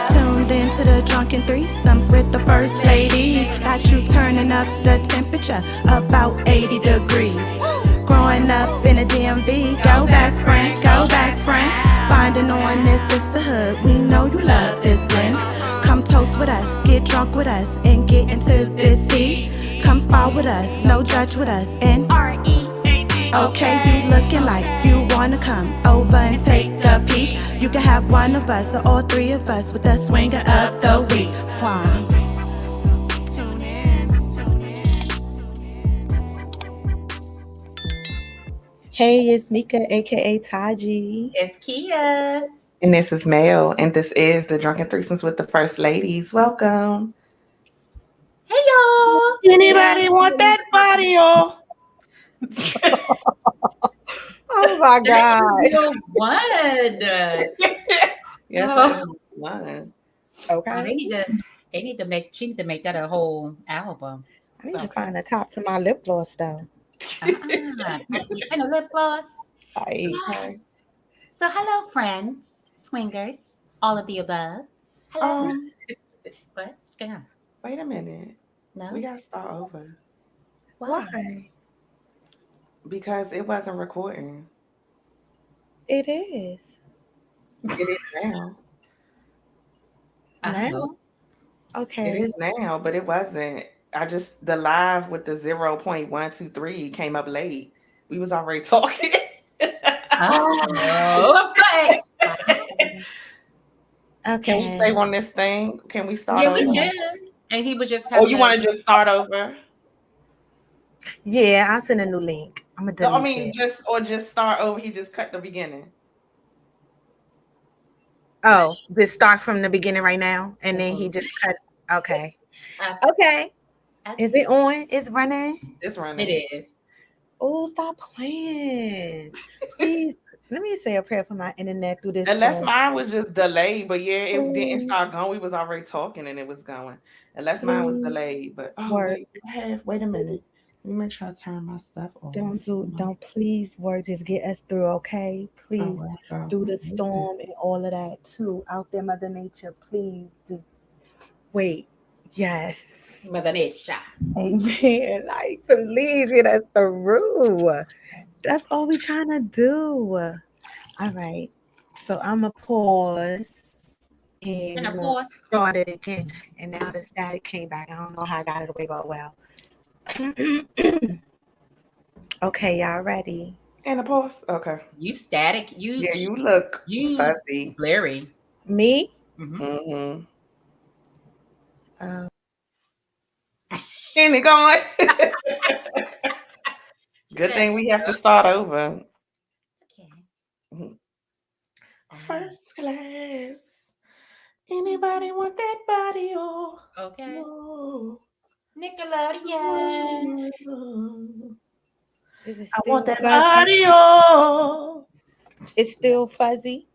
You're tuned into the Drunken Threesomes with the first ladies. Got you turning up the temperature about 80 degrees. Growing up in a DMV, go best friend, go best friend. Finding on this sisterhood, we know you love this blend. Come toast with us, get drunk with us, and get into this tea. Come spar with us, no judge with us, and R.E.A.D. Okay, you looking like you wanna come over and take a peek. You can have one of us or all three of us with the swinger of the week. Wow. Hey, it's Meika AKA Taji. It's Kia. And this is Mel, and this is the Drunken Threesomes with the First Ladies. Welcome. Hey, y'all. Anybody want that body, y'all? Oh my God. One. Yes, Oh. one. Okay. They need to make. She need to make that a whole album. I need to find the top to my lip gloss though. And a lip gloss. Yes. So, hello, friends, swingers, all of the above. Hello. What's going on? Wait a minute. No. We got to start over. Why? Because it wasn't recording. It is. It is now. Now? Okay. It is now, but it wasn't. The live with the 0.123 came up late. We was already talking. Oh, okay. Can we save on this thing? Can we start over? Yeah, we can. And he was just Oh, you want to just start over? Yeah, I'll send a new link. I'm gonna delete it. just start over. He just cut the beginning. Oh, just start from the beginning right now, and then he just cut. Okay. Okay. Is it on? It's running. It's running. It is. Oh, stop playing, please. Let me say a prayer for my internet through this. Unless mine was just delayed, but yeah, it didn't start going. We was already talking and it was going. Unless mine was delayed, but wait a minute. Let me make sure I turn my stuff off. Don't please work. Just get us through, okay? Please, through the storm and all of that too. Out there, Mother Nature, please. Wait, yes, Mother Nature. Amen. Like, please get us through. That's all we trying to do. All right. So I'm gonna pause and start it again. And now the static came back. I don't know how I got it away, but well. Okay, y'all ready? And a pause. Okay. You static. You look fuzzy. Blurry. Me? Mm-hmm. And it going. Good thing we have to start over. It's okay. First class. Anybody want that body? Oh, okay. No. Nickelodeon. I want that body. Oh. It's still fuzzy.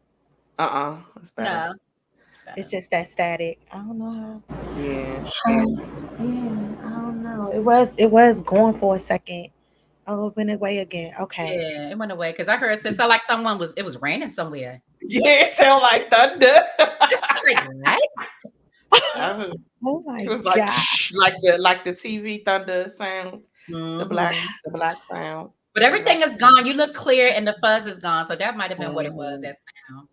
It's better. No. It's just that static. I don't know how. Yeah. I don't know. It was going for a second. Oh, it went away again. Okay. Yeah, it went away because I heard it sound like it was raining somewhere. Yeah, it sounded like thunder. Like what? Oh my it was God. like the TV thunder sounds, the black sound. But everything is gone. You look clear and the fuzz is gone. So that might have been what it was, that sound.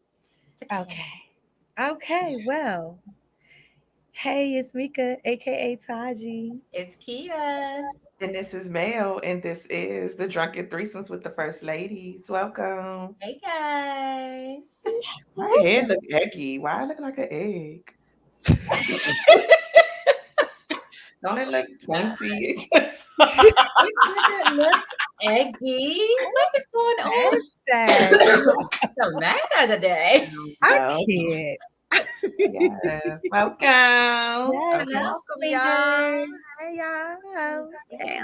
Okay, well. Hey, it's Meika AKA Taji. It's Kia. And this is Mel, and this is the Drunken Threesomes with the First Ladies. Welcome. Hey guys. My head look eggy. Why I look like an egg? Don't it look pointy? It doesn't look eggy. What is going on? So mad today. I can't. Yes. Welcome. Yes, Hello, y'all. swingers. Hey, y'all. Okay.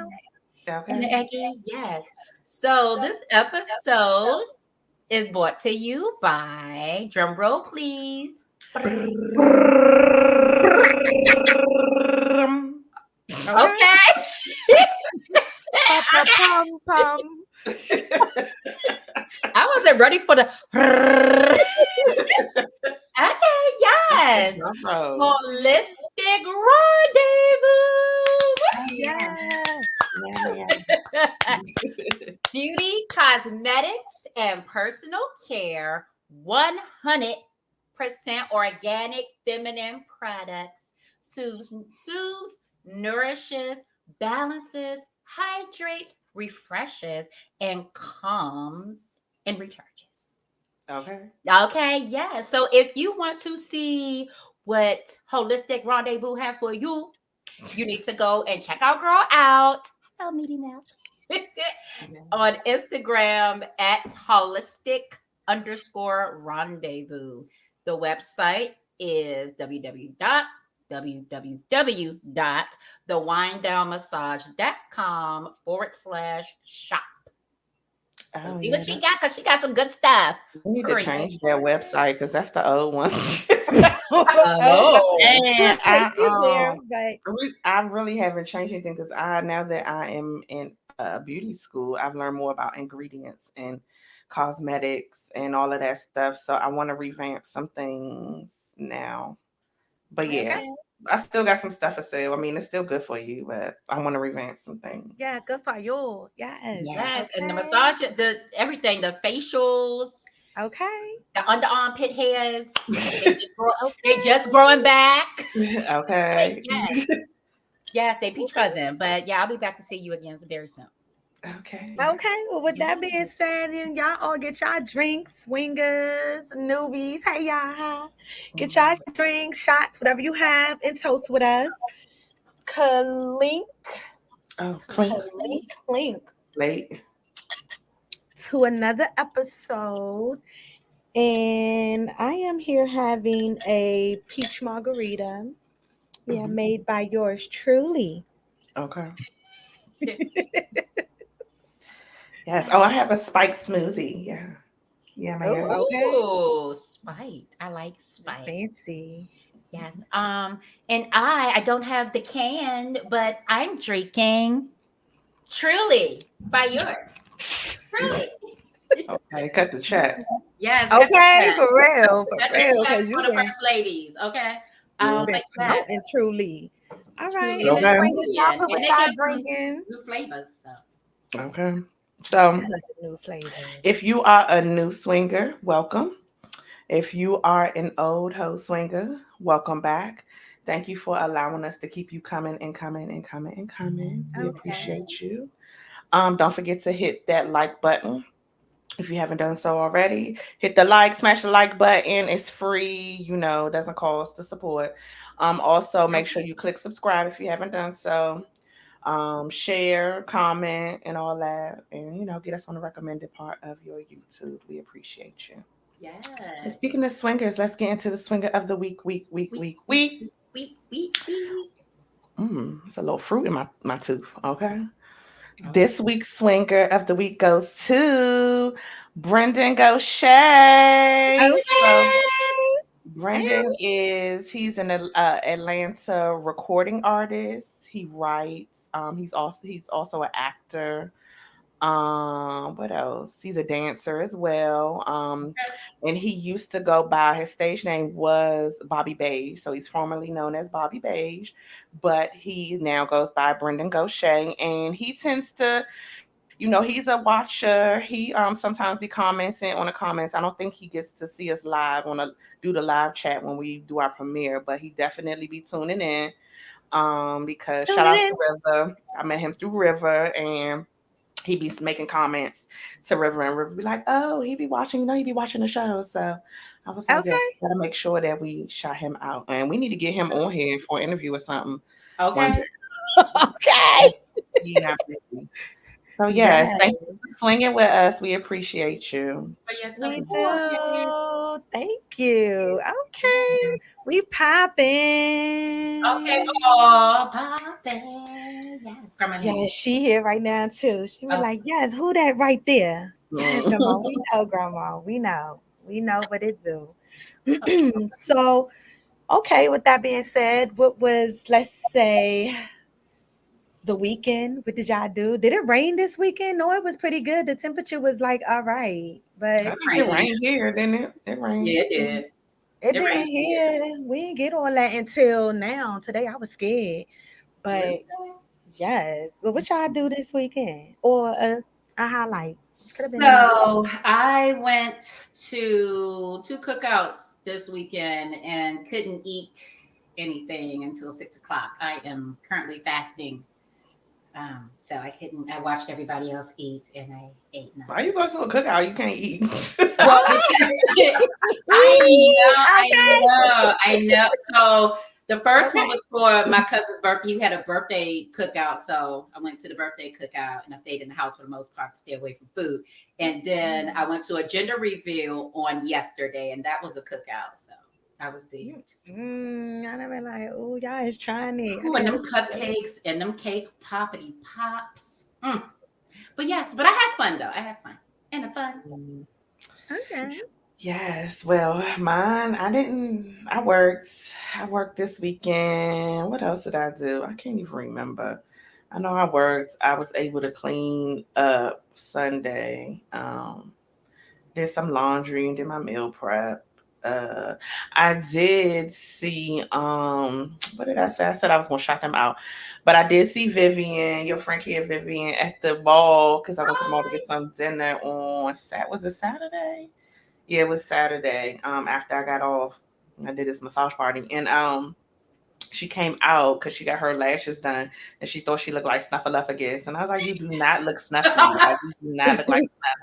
And the eggy, yes. So this episode is brought to you by, drum roll please. Okay. I wasn't ready for the. Okay, yes. Yes. Holistic Rendezvous. Beauty, cosmetics, and personal care. 100% organic feminine products. Soothes, nourishes, balances, hydrates, refreshes, and calms and recharges. Okay, yeah. So if you want to see what Holistic Rendezvous have for you, you need to go and check our girl out. Hello, Meaty Mouth. On Instagram at holistic_rendezvous. The website is www.thewindownmassage.com/shop. So see what she got, because she got some good stuff. We need to change that website because that's the old one. And I really haven't changed anything because now that I am in beauty school, I've learned more about ingredients and cosmetics and all of that stuff. So I want to revamp some things now. But yeah, I still got some stuff to sell. I mean, it's still good for you, but I want to revamp some things. Yeah, good for you. Yes. And the massage, the everything, the facials. Okay. The underarm pit hairs. They just growing back. Okay. Yes, they peach fuzzing. But yeah, I'll be back to see you again very soon. Okay. Well, with that being said, then y'all all get y'all drinks, swingers, newbies. Hey, y'all. Get y'all drinks, shots, whatever you have, and toast with us. Clink. Oh, clink. Late. To another episode. And I am here having a peach margarita. Yeah, made by yours truly. Okay. Yes. Oh, I have a spiked smoothie. Yeah. Yeah, man. Oh, spiked. I like spiked. Fancy. Yes. And I don't have the can, but I'm drinking Truly by yours. Truly. Okay, cut the chat. Yes. Okay, for real. For the first ladies. Okay. But yes. And Truly. All right. Truly. Okay. Y'all put what y'all drinking. New flavors. So. Okay. So, new flavor. If you are a new swinger, welcome. If you are an old hoe swinger, welcome back. Thank you for allowing us to keep you coming and coming and coming and coming. We appreciate you. Don't forget to hit that like button. If you haven't done so already, hit the like, smash the like button. It's free, doesn't cost to support. Also, make sure you click subscribe if you haven't done so. Share, comment, and all that, and get us on the recommended part of your YouTube. We appreciate you. Yes. And speaking of swingers, let's get into the swinger of the week. It's a little fruit in my tooth. Okay. This week's swinger of the week goes to Brendan Gaucher. So, Brendan he's an Atlanta recording artist. He writes. He's also an actor. What else? He's a dancer as well. And he used to go by, his stage name was Bobby Beige. So he's formerly known as Bobby Beige, but he now goes by Brendan Gaucher, and he tends to, he's a watcher. He sometimes be commenting on the comments. I don't think he gets to see us live do the live chat when we do our premiere, but he definitely be tuning in. Because shout out to River. I met him through River, and he be making comments to River, and River be like, "Oh, he be watching the show." So I was like, "Yes, gotta make sure that we shout him out, and we need to get him on here for an interview or something." Okay. Okay. Yeah. So yes, thank you for swinging with us. We appreciate you. We do. Thank you. Okay, we popping. Okay. Oh, popping. Yes, yes, she here right now too. She was like, "Yes, who that right there?" Yes, Grandma. We know, Grandma. We know what it do. So, okay. With that being said, what was, let's say, the weekend? What did y'all do? Did it rain this weekend? No, it was pretty good. The temperature was like all right, but it rained here, didn't it? It rained. Yeah, it did. It didn't hit. We didn't get all that until now. Today I was scared. But yes. So what y'all do this weekend? Or a highlight? Could have been any. So I went to two cookouts this weekend and couldn't eat anything until 6 o'clock. I am currently fasting. So I couldn't. I watched everybody else eat, and I ate nothing. Why you go to a cookout? You can't eat. Well, because I know. So the first one was for my cousin's birthday. He had a birthday cookout, so I went to the birthday cookout, and I stayed in the house for the most part to stay away from food. And then I went to a gender reveal on yesterday, and that was a cookout. So I was there. I never like, oh, y'all is trying it. Ooh, and them cupcakes and them cake poppity pops. But yes, but I had fun though. I had fun and the fun. Okay. Yes. Well, mine. I worked this weekend. What else did I do? I can't even remember. I know I worked. I was able to clean up Sunday. Did some laundry and did my meal prep. I did see what did I say? I said I was gonna shout them out. But I did see Vivian, your friend here, Vivian, at the mall because I went to the mall to get some dinner on was it Saturday? Yeah, it was Saturday. After I got off. I did this massage party. And she came out because she got her lashes done and she thought she looked like Snuffleupagus. And I was like, you do not look snuffy. Like you do not look like snuff.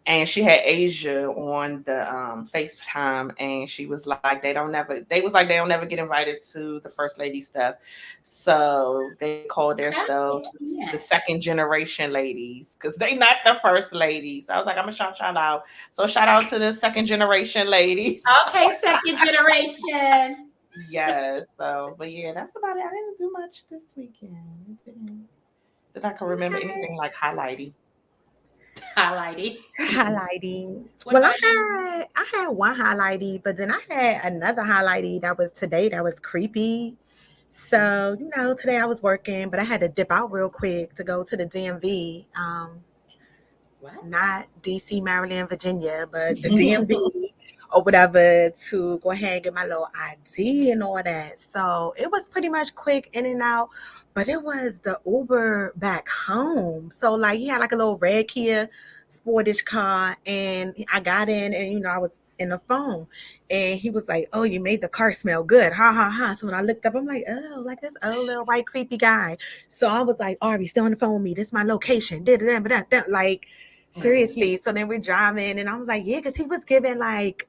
And she had Asia on the FaceTime, and she was like, they don't never get invited to the first lady stuff. So they call themselves the second generation ladies because they not the first ladies. I was like, I'm gonna shout out. So shout out to the second generation ladies. Okay, second generation. Yes. So, but yeah, that's about it. I didn't do much this weekend. That I can remember anything like highlighting. Well, I had one highlighty, but then I had another highlighty that was today that was creepy. So, today I was working, but I had to dip out real quick to go to the DMV. Not DC, Maryland, Virginia, but the DMV or whatever to go ahead and get my little ID and all that. So it was pretty much quick in and out. But it was the Uber back home. So like he had like a little red Kia Sportage car, and I got in, and I was in the phone, and he was like, "Oh, you made the car smell good, ha ha ha." So when I looked up, I'm like, "Oh, like this old little white creepy guy." So I was like, "R.E.A.D, stay on the phone with me. This is my location." Like seriously. So then we're driving, and I was like, "Yeah," because he was giving like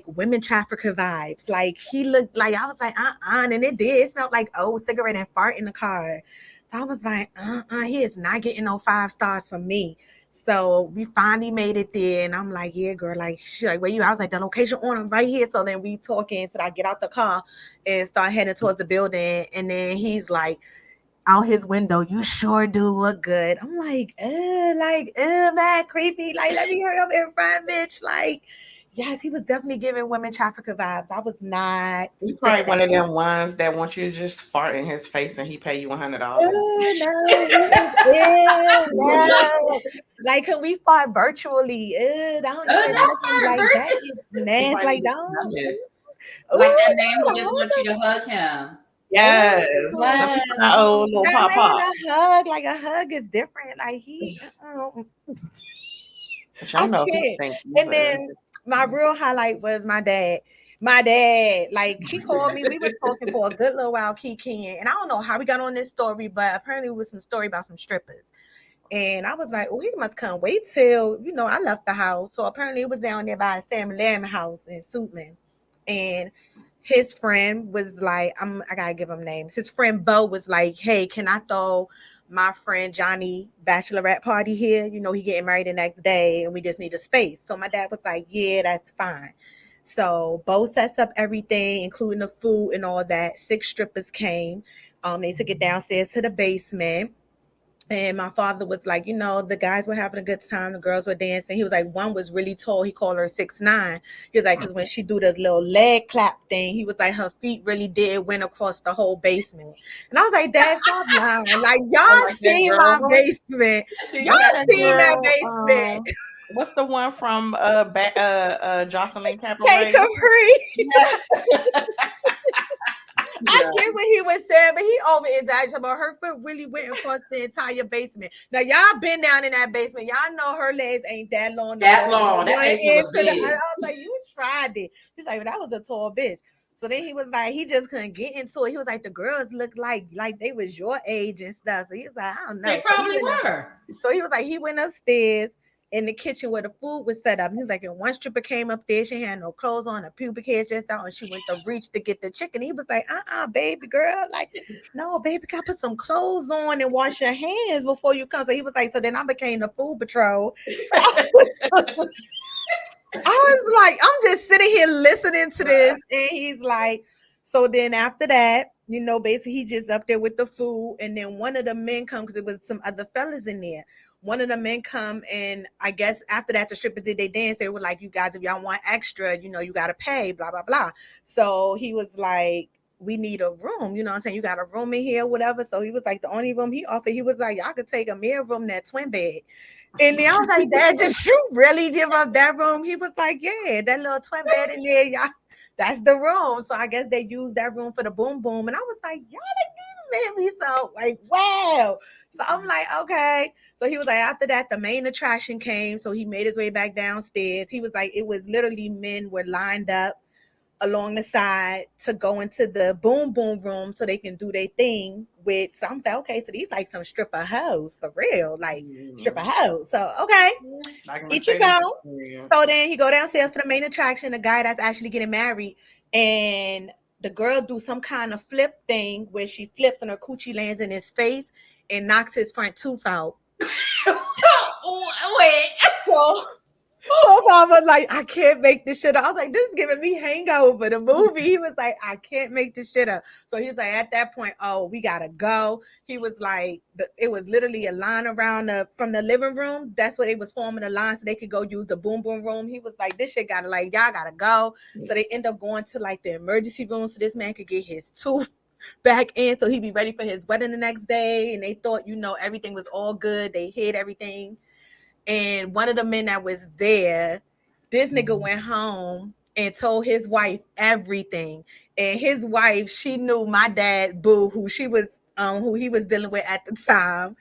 women trafficker vibes. Like he looked like, I was like, and it did. It smelled like old cigarette and fart in the car. So I was like, he is not getting no 5 stars from me. So we finally made it there, and I'm like, yeah, girl. Like she's like, where you? I was like, the location on him right here. So then we talking. So I get out the car and start heading towards the building, and then he's like, out his window, "You sure do look good." I'm like, man, creepy. Like, let me hurry up in front, bitch. Like. Yes, he was definitely giving women trafficker vibes. I was not. He's probably one of them ones that want you to just fart in his face and he pay you $100. No. Like, can we fart virtually? Don't even like that is nasty. Like, don't. Like that man who just wants you to hug him. Yes. Oh, little pop. Like a hug is different. Like he. I know. And then my real highlight was my dad. My dad, like he called me. We were talking for a good little while, Kiki, and I don't know how we got on this story, but apparently it was some story about some strippers. And I was like, oh, he must come wait till, I left the house. So apparently it was down there by Sam Lamb house in Suitland. And his friend was like, I gotta give him names. His friend Bo was like, hey, can I throw my friend Johnny bachelorette party here? He getting married the next day and we just need a space. So my dad was like, yeah, that's fine. So Bo sets up everything, including the food and all that. 6 strippers came. They took it downstairs to the basement. And my father was like, the guys were having a good time. The girls were dancing. He was like, one was really tall. He called her 6'9". He was like, because when she do the little leg clap thing, he was like, her feet really did went across the whole basement. And I was like, Dad, stop lying. Like, y'all seen my basement. Y'all seen that basement. What's the one from Jocelyn Take Cabaret? her free. Yeah. I get what he was saying, but he over exaggerated about her foot really went across the entire basement. Now y'all been down in that basement. Y'all know her legs ain't that long to That go from long. That one basement end was to the big. other. I was like, you tried it. He's like, that was a tall bitch. So then he was like, he just couldn't get into it. He was like, the girls looked like they was your age and stuff. So he was like, I don't know. They probably were. So he was like, he went upstairs in the kitchen where the food was set up. He was like, and one stripper came up there, she had no clothes on, her pubic hair just out, and she went to reach to get the chicken. He was like, baby girl, like, no, baby, gotta put some clothes on and wash your hands before you come. So he was like, so then I became the food patrol. I was like, I'm just sitting here listening to this, and he's like, so then after that, basically he just up there with the food, and then one of the men come because there was some other fellas in there. One of the men come, and I guess after that, the strippers did they dance. They were like, "You guys, if y'all want extra, you got to pay." Blah blah blah. So he was like, "We need a room." You know what I'm saying? You got a room in here, whatever. So he was like, the only room he offered, he was like, "Y'all could take a mirror room, that twin bed." And then I was like, Dad, did you really give up that room? He was like, yeah, that little twin bed in there, y'all. That's the room. So I guess they used that room for the boom boom. And I was like, y'all, like, these made me so like, wow. So I'm like, okay. So he was like, after that, the main attraction came. So he made his way back downstairs. He was like, it was literally men were lined up along the side to go into the boom boom room so they can do their thing with. So I'm like, okay, so these like some stripper hoes for real, like stripper hoes. So okay, each his own. So then he go downstairs for the main attraction, the guy that's actually getting married, and the girl do some kind of flip thing where she flips and her coochie lands in his face and knocks his front tooth out. Wait. So I was like, I can't make this shit up. I was like, this is giving me Hangover, the movie. He was like, I can't make this shit up. So he's like, at that point, oh, we gotta go. He was like, it was literally a line around from the living room. That's where they was forming a line so they could go use the boom boom room. He was like, this shit gotta like, y'all gotta go. So they end up going to like the emergency room so this man could get his tooth back in so he'd be ready for his wedding the next day. And they thought, everything was all good. They hid everything. And one of the men that was there, this nigga went home and told his wife everything. And his wife, she knew my dad, Boo, who he was dealing with at the time.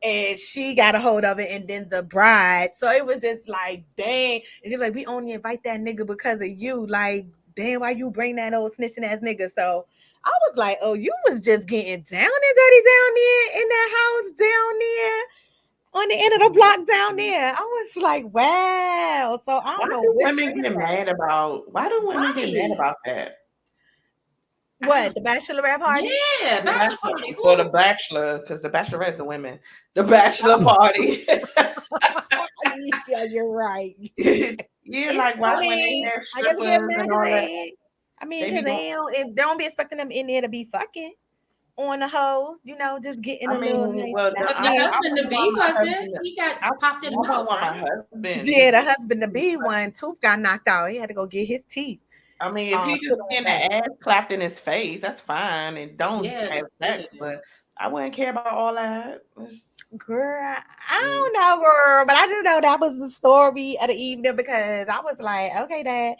And she got a hold of it, and then the bride. So it was just like, dang. And she was like, we only invite that nigga because of you. Like, damn, why you bring that old snitching ass nigga? So I was like, oh, you was just getting down and dirty down there in that house down there on the end of the block down there. I was like, wow. So I don't know Why do women get mad about? Why do women get mad about that? What, the bachelorette party? Yeah, bachelor party. Or the bachelor, because the bachelorettes are women. The bachelor party. Yeah, you're right. Yeah, like why when they have strippers and all that. I mean, because they don't be expecting them in there to be fucking on the hose, just getting a little nice. But the husband to be wasn't. He got popped in the mouth. My husband. Yeah, the husband to be one tooth got knocked out. He had to go get his teeth. I mean, if he just getting the ass clapped in his face, that's fine, and don't have sex. But I wouldn't care about all that. Girl, I don't know, girl, but I just know that was the story of the evening because I was like, okay, Dad.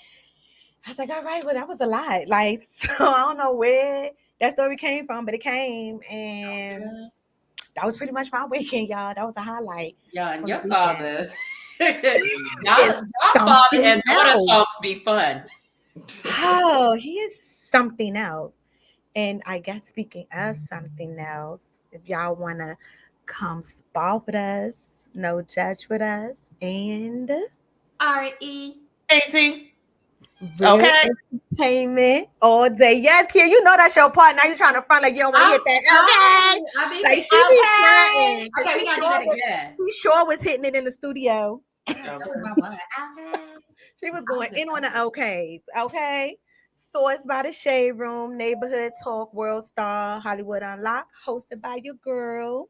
I was like, all right, well, that was a lot. Like, so I don't know where that story came from, but it came, and that was pretty much my weekend, y'all. That was a highlight. Yeah, and your father, y'all father and daughter talks be fun. Oh, he is something else. And I guess speaking of something else, if y'all want to come spar with us, no judge with us, and R.E.A.D. Okay. Entertainment all day. Yes, Kia, you know that's your part. Now you're trying to front like you don't want to hit that. Okay. Like she be fronting. Okay, we gotta do that again. She sure was hitting it in the studio. That was my one. She was going in on the okays. Okay. Sourced by the Shade Room, Neighborhood Talk, World Star, Hollywood Unlocked, hosted by your girl.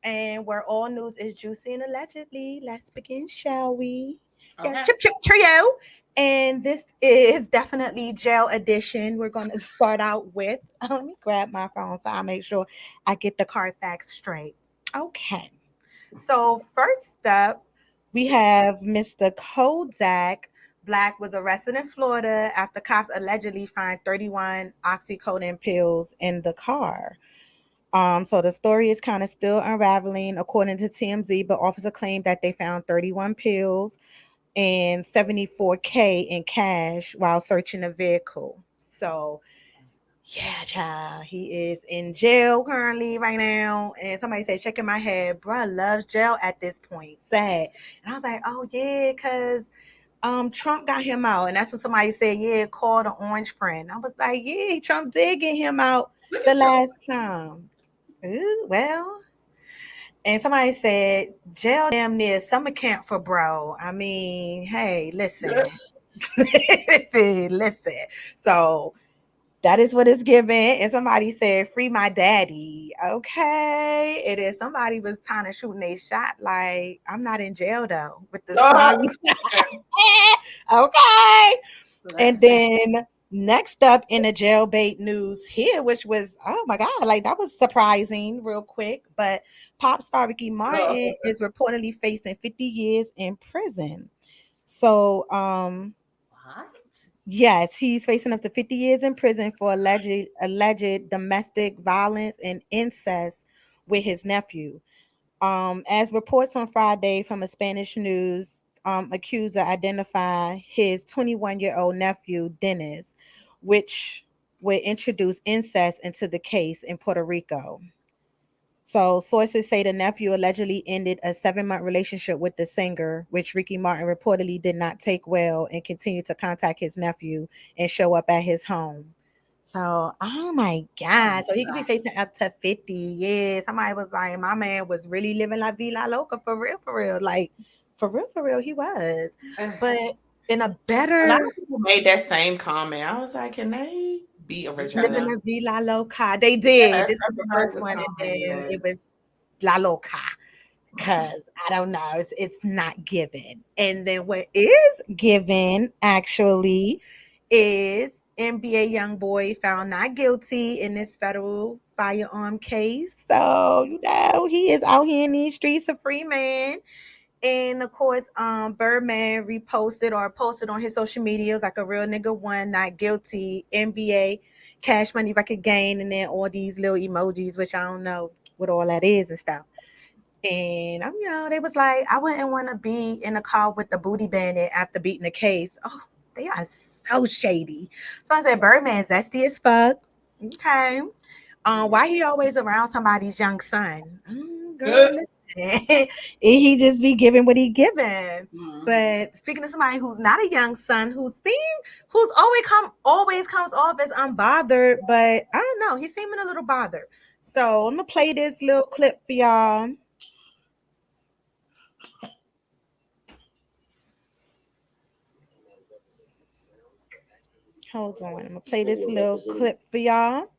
And where all news is juicy and allegedly. Let's begin, shall we? Okay. Yes, Chip Trio. And this is definitely jail edition. We're going to start out with, let me grab my phone so I make sure I get the card facts straight. Okay. So first up, We have Mr. Kodak Black was arrested in Florida after cops allegedly find 31 oxycodone pills in the car. So the story is kind of still unraveling according to TMZ, but officer claimed that they found 31 pills and 74K in cash while searching the vehicle. So yeah, child, he is in jail currently right now. And somebody said, shaking my head, bruh loves jail at this point. Sad. And I was like, oh yeah, because Trump got him out. And that's when somebody said, yeah, call the orange friend. I was like, yeah, Trump did get him out Look the at Trump. last time. Ooh, well, and somebody said, jail damn near summer camp for bro. I mean, hey, listen. Listen. So that is what it's given. And somebody said, free my daddy. Okay. It is. Somebody was trying to shoot a shot. Like, I'm not in jail though, with the smiley. Okay. So And that's sad. then next up in the jailbait news here, which was, oh my God, like that was surprising real quick. But pop star Ricky Martin is reportedly facing 50 years in prison. So, What? yes, he's facing up to 50 years in prison for alleged domestic violence and incest with his nephew. As reports on Friday from a Spanish news accuser identify his 21-year-old nephew Dennis, which would introduce incest into the case in Puerto Rico. So sources say the nephew allegedly ended a 7-month relationship with the singer, which Ricky Martin reportedly did not take well and continued to contact his nephew and show up at his home. So, oh my Oh God. So he could be my facing up to 50 years. Somebody was like, my man was really living la vida loca for real, for real. Like, for real, he was. But in a A lot better of people made that same comment. I was like, can they be You trying living original? to la vida loca. They Yes, did. This was I've the heard first this one, and comment. then Yes. it was La Loca. Cause I don't know, it's not given. And then what is given actually is NBA young boy found not guilty in this federal firearm case. So he is out here in these streets a free man. And of course, Birdman reposted or posted on his social media like a real nigga one, not guilty, NBA, cash money record gain, and then all these little emojis, which I don't know what all that is and stuff. And they was like, I wouldn't want to be in a car with the booty bandit after beating the case. Oh, they are so shady. So I said, Birdman zesty as fuck. Okay. Why he always around somebody's young son? Girl, listen. And he just be giving what he giving. mm. But speaking of somebody who's not a young son, who's always comes off as unbothered, but I don't know, he's seeming a little bothered. So I'm gonna play this little clip for y'all. Hold on, I'm gonna play this little clip for y'all.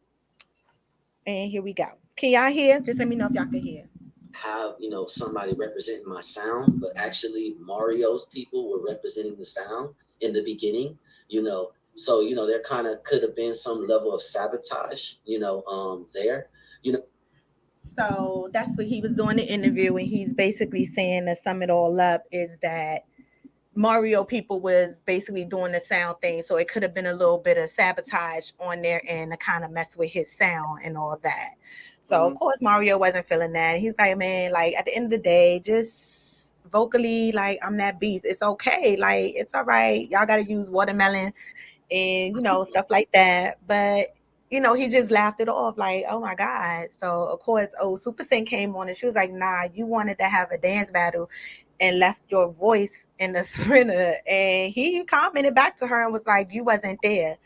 And here we go. Can y'all hear? Just let me know if y'all can hear. Have somebody representing my sound, but actually Mario's people were representing the sound in the beginning. So there kind of could have been some level of sabotage. There. So that's what he was doing the interview, and he's basically saying to sum it all up is that Mario people was basically doing the sound thing, so it could have been a little bit of sabotage on their end to kind of mess with his sound and all that. So of course Mario wasn't feeling that. He's like, man, like at the end of the day, just vocally, like I'm that beast. It's okay. Like it's all right. Y'all got to use watermelon and stuff like that. But he just laughed it off, like, oh my God. So of course, Super Sin came on and she was like, nah, you wanted to have a dance battle and left your voice in the sprinter. And he commented back to her and was like, you wasn't there.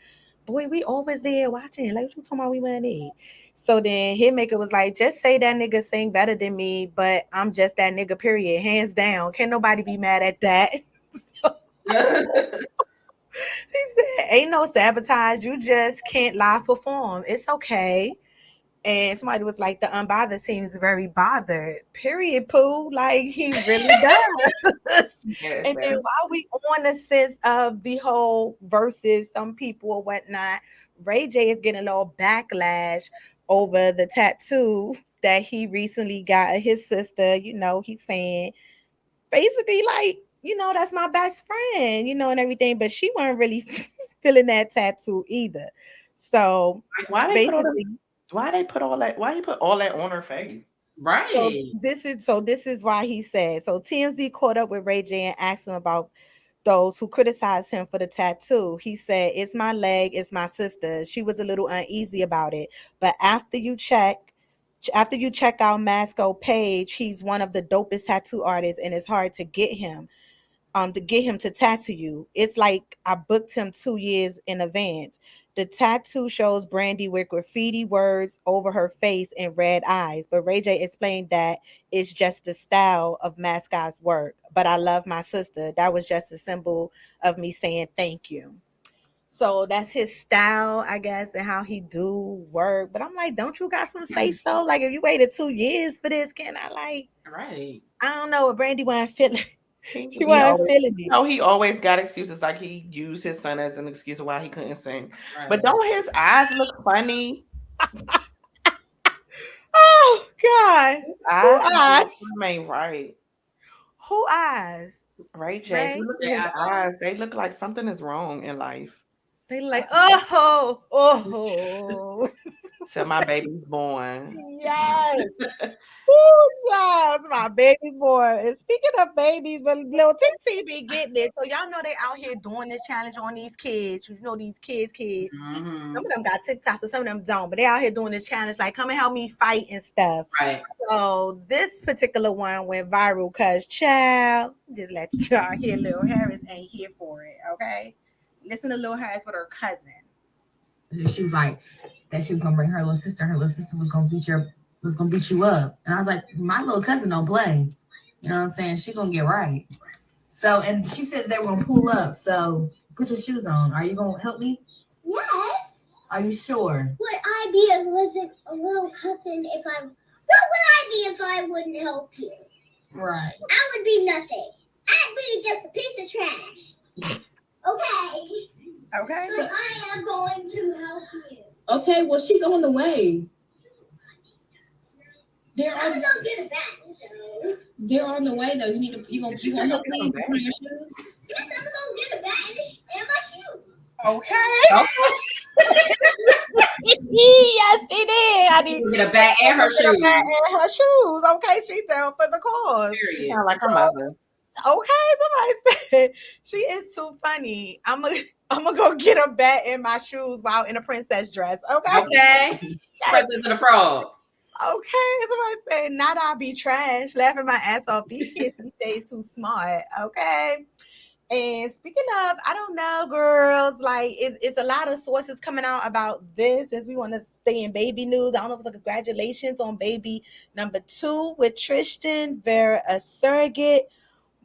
Boy, we always there watching. Like, what you talking about we weren't there? So then Hitmaker was like, just say that nigga sing better than me, but I'm just that nigga, period. Hands down. Can't nobody be mad at that. He said, ain't no sabotage. You just can't live perform. It's okay. And somebody was like, the unbothered seems very bothered. Period, Pooh. Like, he really does. Yes, And then ma'am. while we on the sense of the whole versus some people or whatnot, Ray J is getting a little backlash over the tattoo that he recently got of his sister. He's saying basically like, that's my best friend, and everything. But she wasn't really feeling that tattoo either. So Like, why they put all basically, why they put all that? Why you put all that on her face? so Right. this is why he said. So TMZ caught up with Ray J and asked him about those who criticized him for the tattoo. He said, "It's my leg, it's my sister. She was a little uneasy about it, but after you check out Masco page, he's one of the dopest tattoo artists, and it's hard to get him to tattoo you. It's like I booked him 2 years in advance. The tattoo shows Brandy with graffiti words over her face and red eyes. But Ray J explained that it's just the style of Mascot's work. But I love my sister. That was just a symbol of me saying thank you." So that's his style, I guess, and how he do work. But I'm like, don't you got some say so? Like, if you waited 2 years for this, can I Right. I don't know what Brandy wasn't feeling. He, She he wasn't always, feeling it. he always got excuses. Like he used his son as an excuse of why he couldn't sing. Right. But don't his eyes look funny? Oh God. His Who eyes look eyes? like something ain't right. Who eyes? Ray J, if Ray? you look at his eyes, they look like something is wrong in life. They like, oh. Till my baby's born. Yes. Ooh, yes, my baby boy. And speaking of babies, but little TT be getting it. So y'all know they out here doing this challenge on these kids. These kids. Mm-hmm. Some of them got TikToks, so some of them don't. But they out here doing this challenge, like come and help me fight and stuff. Right. So this particular one went viral because child, just let y'all hear Lil Harris ain't here for it, okay? Listen to Lil Harris with her cousin. She was like that she was gonna bring her little sister. Her little sister was gonna beat you up. And I was like, my little cousin don't play. You know what I'm saying? She gonna get right. So and she said they were gonna pull up. So put your shoes on. Are you gonna help me? Yes. Are you sure? Would I be a little cousin if I? What would I be if I wouldn't help you? Right. I would be nothing. I'd be just a piece of trash. Okay. Okay. So I am going to help you. Okay, well she's on the way. I'm gonna go get a bat. So. They're on the way though. You gonna help me put on your shoes? Yes, I'm gonna go get a bat and my shoes. Okay. Yes, she did. I need to get a bat and her shoes. And her shoes. Okay, she's down for the cause. She sound like her mother. Okay, somebody said she is too funny. I'm gonna go get a bat in my shoes while in a princess dress. Okay. Okay. Yes. Princess and the Frog. Okay, somebody said, not I'll be trash, laughing my ass off. These kids these days too smart. Okay. And speaking of, I don't know, girls, like it's a lot of sources coming out about this as we want to stay in baby news. I don't know if it's like congratulations on baby number 2 with Tristan, Vera, a surrogate.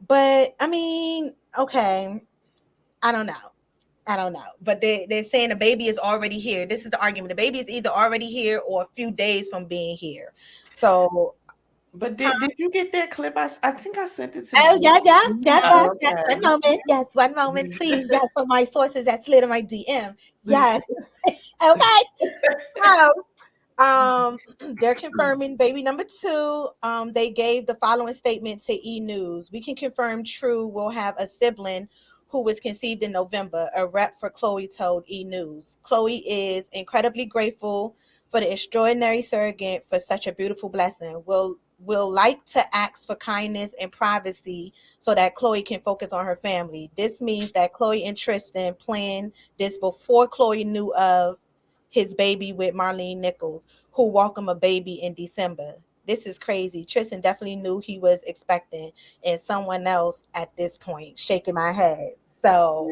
But I mean, okay, I don't know. But they're saying the baby is already here. This is the argument. The baby is either already here or a few days from being here. So, but did you get that clip? I think I sent it to you. Yeah. Okay. 1 moment. Yes, 1 moment, please. Yes, for my sources that slid in my DM. Yes. Okay. So, they're confirming baby number 2. They gave the following statement to E! News. We can confirm True will have a sibling who was conceived in November. A rep for Chloe told E! News. Chloe is incredibly grateful for the extraordinary surrogate for such a beautiful blessing. Will like to ask for kindness and privacy so that Chloe can focus on her family. This means that Chloe and Tristan planned this before Chloe knew of his baby with Marlene Nichols, who welcomed a baby in December. This is crazy. Tristan definitely knew he was expecting, and someone else at this point, shaking my head. So,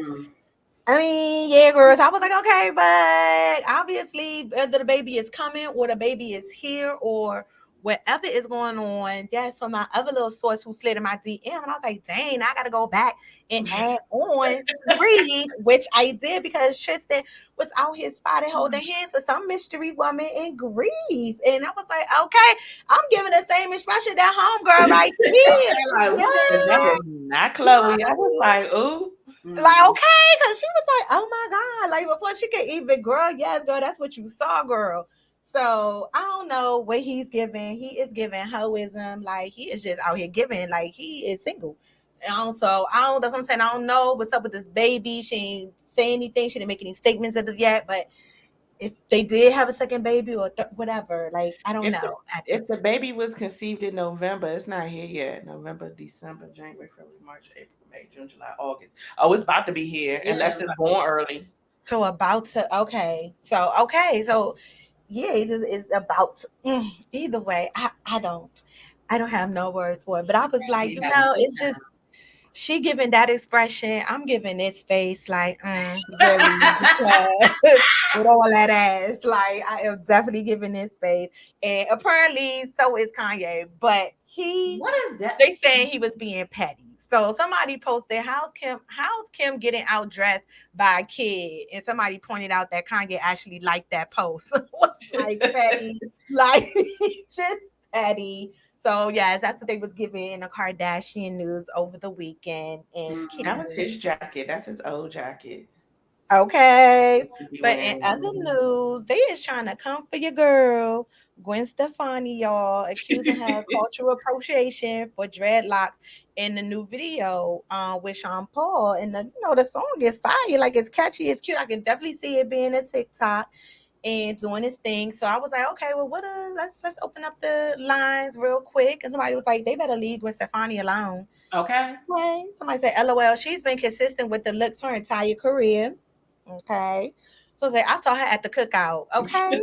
I mean, yeah, girls, I was like, okay, but obviously whether the baby is coming or the baby is here or whatever is going on. Yes, for my other little source who slid in my DM, and I was like, dang, I gotta go back and add on to read, which I did because Tristan was out here spotted holding hands with some mystery woman in Greece. And I was like, okay, I'm giving the same expression that homegirl right here. Like, That was not Chloe. I was like, ooh. Like, okay, because she was like, oh my God, like before she could even, girl, yes, girl, that's what you saw, girl. So I don't know what he's giving. He is giving hoism. Like he is just out here giving. Like he is single. And so I don't. That's what I'm saying. I don't know what's up with this baby. She ain't say anything. She didn't make any statements as of yet. But if they did have a second baby or whatever, like I don't If the, know. if the baby was conceived in November, it's not here yet. November, December, January, February, March, April, May, June, July, August. Oh, it's about to be here unless it's born early. So about to So yeah, it's about either way. I don't have no words for it. But I was like, it's just she giving that expression. I'm giving this face like really because with all that ass. Like I am definitely giving this face. And apparently so is Kanye. But What is that? they saying he was being petty. So somebody posted how's Kim getting outdressed by a kid, and somebody pointed out that Kanye actually liked that post. Like petty, like just petty. So yes, that's what they was giving in the Kardashian news over the weekend. And That was his jacket. That's his old jacket. okay, but in other news, they is trying to come for your girl Gwen Stefani, y'all, accusing her of cultural appropriation for dreadlocks in the new video with Sean Paul. And the song is fire, like it's catchy, it's cute. I can definitely see it being a TikTok and doing its thing. So I was like, okay, well, let's open up the lines real quick. And somebody was like, they better leave Gwen Stefani alone. Okay. Somebody said, LOL, she's been consistent with the looks her entire career. Okay. So I saw her at the cookout. Okay.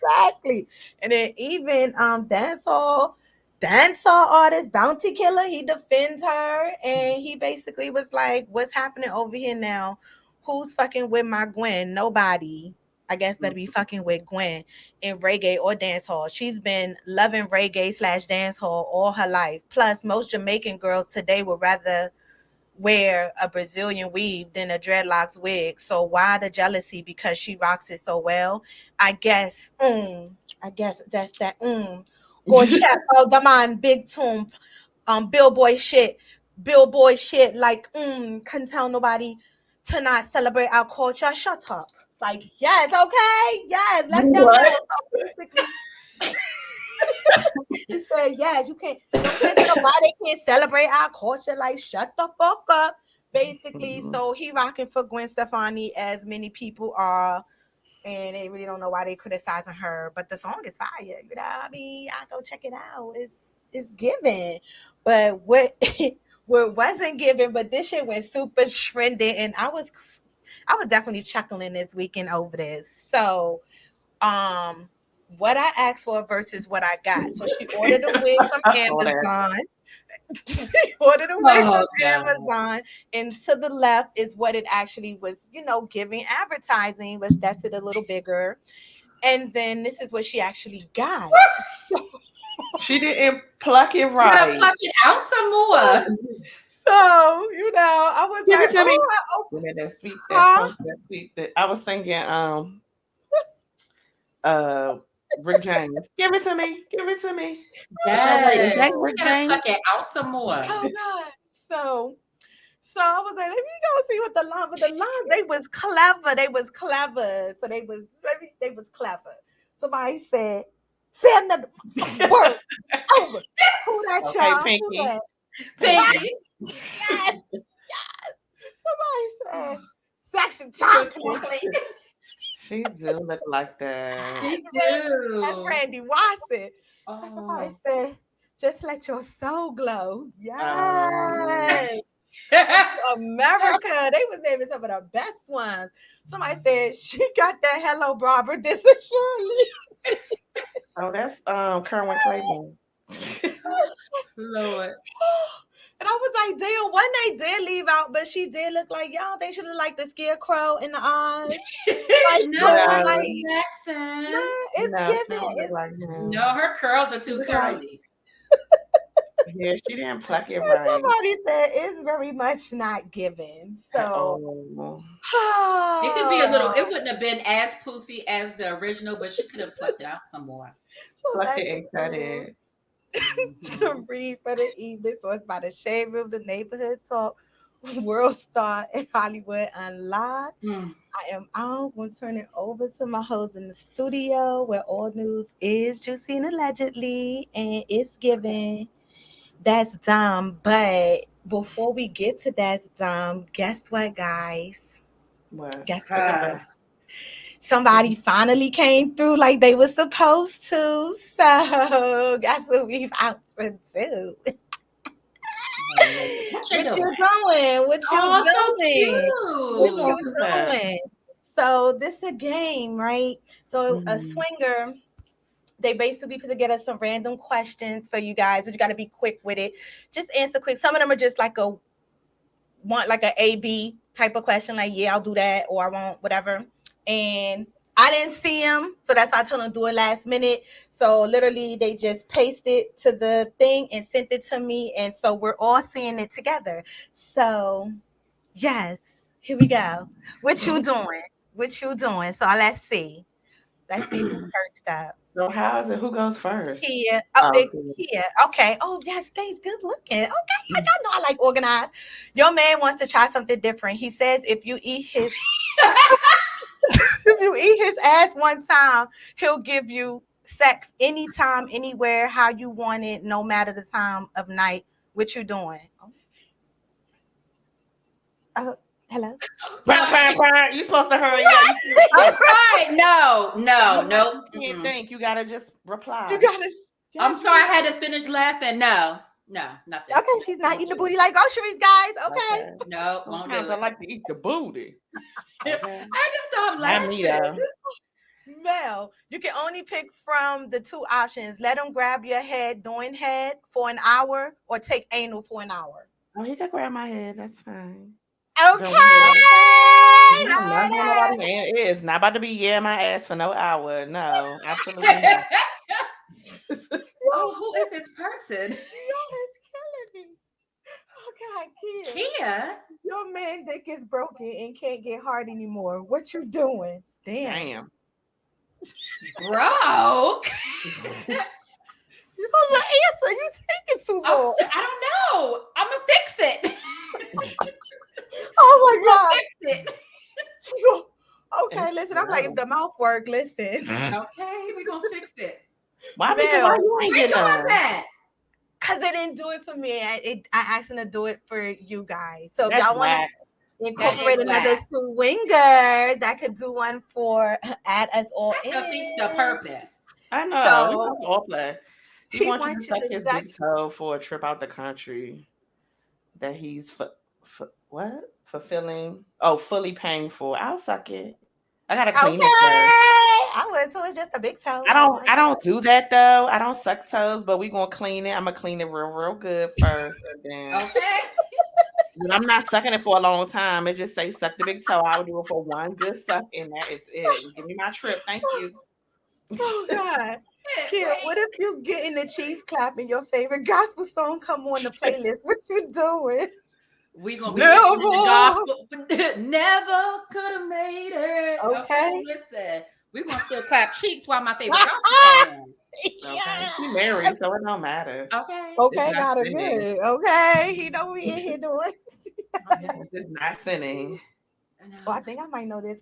Exactly. And then even dancehall artist Bounty Killer, he defends her and he basically was like, what's happening over here now? Who's fucking with my Gwen? Nobody. I guess better be fucking with Gwen in reggae or dancehall. She's been loving reggae / dancehall all her life. Plus, most Jamaican girls today would rather wear a Brazilian weave than a dreadlocks wig. So why the jealousy? Because she rocks it so well. I guess that's that. Go check out the man Big Tomb, Billboy shit, like couldn't tell nobody to not celebrate our culture. Shut up. Like yes, okay, yes, let them know. Basically, he said, yes, you can't tell why they can't celebrate our culture. Like, shut the fuck up. Basically, so he rocking for Gwen Stefani, as many people are, and they really don't know why they criticizing her. But the song is fire. I mean, I go check it out. It's given. But what what wasn't given, but this shit went super trending, and I was definitely chuckling this weekend over this. So what I asked for versus what I got. So she ordered a wig from Amazon. She ordered a wig from Amazon, and to the left is what it actually was, giving advertising, but that's it a little bigger. And then this is what she actually got. She didn't pluck it right. You gotta pluck it out some more. So, I was Give like, it to me. That sweet. I was singing Rick James. Give it to me. Yes. Rick You gotta James? pluck it out some more. Oh God. So I was like, let me go see what the line. But the lines, they was clever. So they was clever. Somebody said, say another word over. Who that child? Pinky. Who that? Pinky. Yes. Somebody said section chocolate. She do look like that. She do. That's Randy Watson. Oh. Somebody said, just let your soul glow. Yes. America. They was naming some of the best ones. Somebody said she got that hello, Barbara. This is Shirley. Oh, that's Kerwin Claiborne. Lord. And I was like, damn, one they did leave out, but she did look like y'all think she looked like the scarecrow in the eyes. Like, Jackson. It's giving. Like him. No, her curls are too curly. Yeah, she didn't pluck it right. Somebody said it's very much not given. So it could be a little. It wouldn't have been as poofy as the original, but she could have plucked it out some more. Pluck it and cut it. To read for the evening, so it's by the Shade Room, the Neighborhood Talk, World Star, and Hollywood Unlocked. I'm going to turn it over to my host in the studio where all news is juicy and allegedly, and it's given. That's dumb. But before we get to that's dumb, guess what, guys? What? Guess what? Somebody finally came through like they were supposed to. So guess what we about to do? What What doing? you doing? What you Oh, doing? What so you What is that? doing? So this is a game, right? So a Mhm. swinger, they basically put together some random questions for you guys, but you got to be quick with it. Just answer quick. Some of them are just like like a B type of question, like yeah, I'll do that, or I won't, whatever. And I didn't see them, so that's why I told them to do it last minute. So literally, they just pasted to the thing and sent it to me, and so we're all seeing it together. So yes, here we go. What you doing? What you doing? So let's see. Let's see who's first up. So how is it? Who goes first? Kia. Oh, Oh, good. Kia. Okay. Oh, yes, Dave's good looking. Okay. Y'all know I like organized. Your man wants to try something different. He says if you eat his if you eat his ass one time, he'll give you sex anytime, anywhere, how you want it, no matter the time of night. What you doing? Hello? Bang, bang, bang. You supposed to hurry up. I'm sorry. No. You can't think. You gotta just reply. You gotta. I'm sorry. I had to finish laughing. No, nothing. Okay, she's not eating the booty like groceries, guys. Okay. No, won't do Sometimes I it. like to eat the booty. Okay. I just stopped Not me laughing. though. Mel, you can only pick from the two options. Let him grab your head doing head for an hour or take anal for an hour. Oh, he can grab my head. That's fine. Okay. Don't All I'm not right. doing nobody. It is not about to be yeah my ass for no hour. No, absolutely not. Oh, who is this person? Y'all is killing me. Okay, Kia. Kia? Your man dick is broken and can't get hard anymore. What you doing? Damn. Broke? You supposed to answer. You taking too long. I don't know. I'm going to fix it. Oh my God. Fix it. Okay, listen. I'm like, if the mouth work, listen. Okay, we're going to fix it. Why Mel, you ain't Where get yours none? at? Because they didn't do it for me. I asked them to do it for you guys. So if That's y'all want whack. to incorporate That is another whack. swinger, that could do one for add us all That in. defeats the purpose. I know. So, We want to all play. He wants you to suck his suck- big toe for a trip out the country that he's fulfilling. Oh, fully paying for. I'll suck it. I gotta clean Okay. it first. I would too. It's just a big toe. I don't do that though. I don't suck toes, but we gonna clean it. I'm gonna clean it real good first. And then Okay. I'm not sucking it for a long time. It just say suck the big toe. I would do it for one good suck, and that is it. Give me my trip. Thank you. Oh God. Kia, what if you get in the cheese clap and your favorite gospel song come on the playlist? What you doing? We gonna be listening to gospel. Never could have made it. Okay. Listen, we gonna still clap cheeks while my favorite gospel song is. Okay. She married, so it don't matter. Okay. Okay, It's not got it sinning. good. Okay, he know what we in here doing. It's not sinning. Oh, I think I might know this.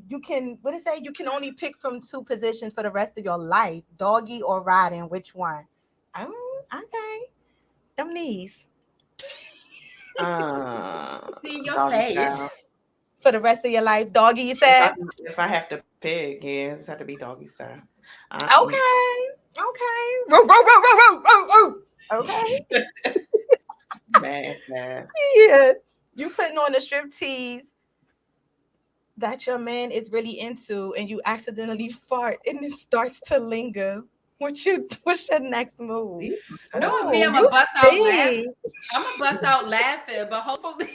You can what it say? You can only pick from two positions for the rest of your life: doggy or riding. Which one? Okay. Them knees See your doggy face. style. for the rest of your life. Doggy, you said. If I have to pick, yeah, it's have to be doggy style. Okay. Row, row, row, row, row, row. Okay. Bad. Yeah. You putting on a strip tease that your man is really into, and you accidentally fart, and it starts to linger. What's your next move? No, me, I'm gonna bust out laughing. I'm gonna bust out laughing, but hopefully,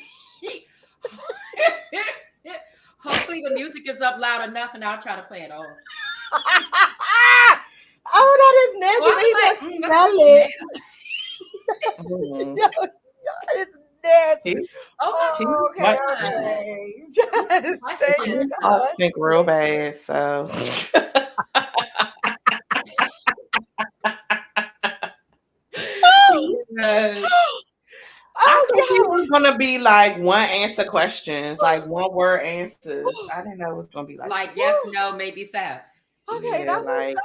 hopefully the music is up loud enough, and I'll try to play it off. Oh, that is nasty. Well, He smell it. It's nasty. Okay. Yes, I stink real bad, so. I think he's was gonna be like one answer questions, like one word answers. I didn't know it was gonna be like yes, no, maybe so. Okay, Yeah, that was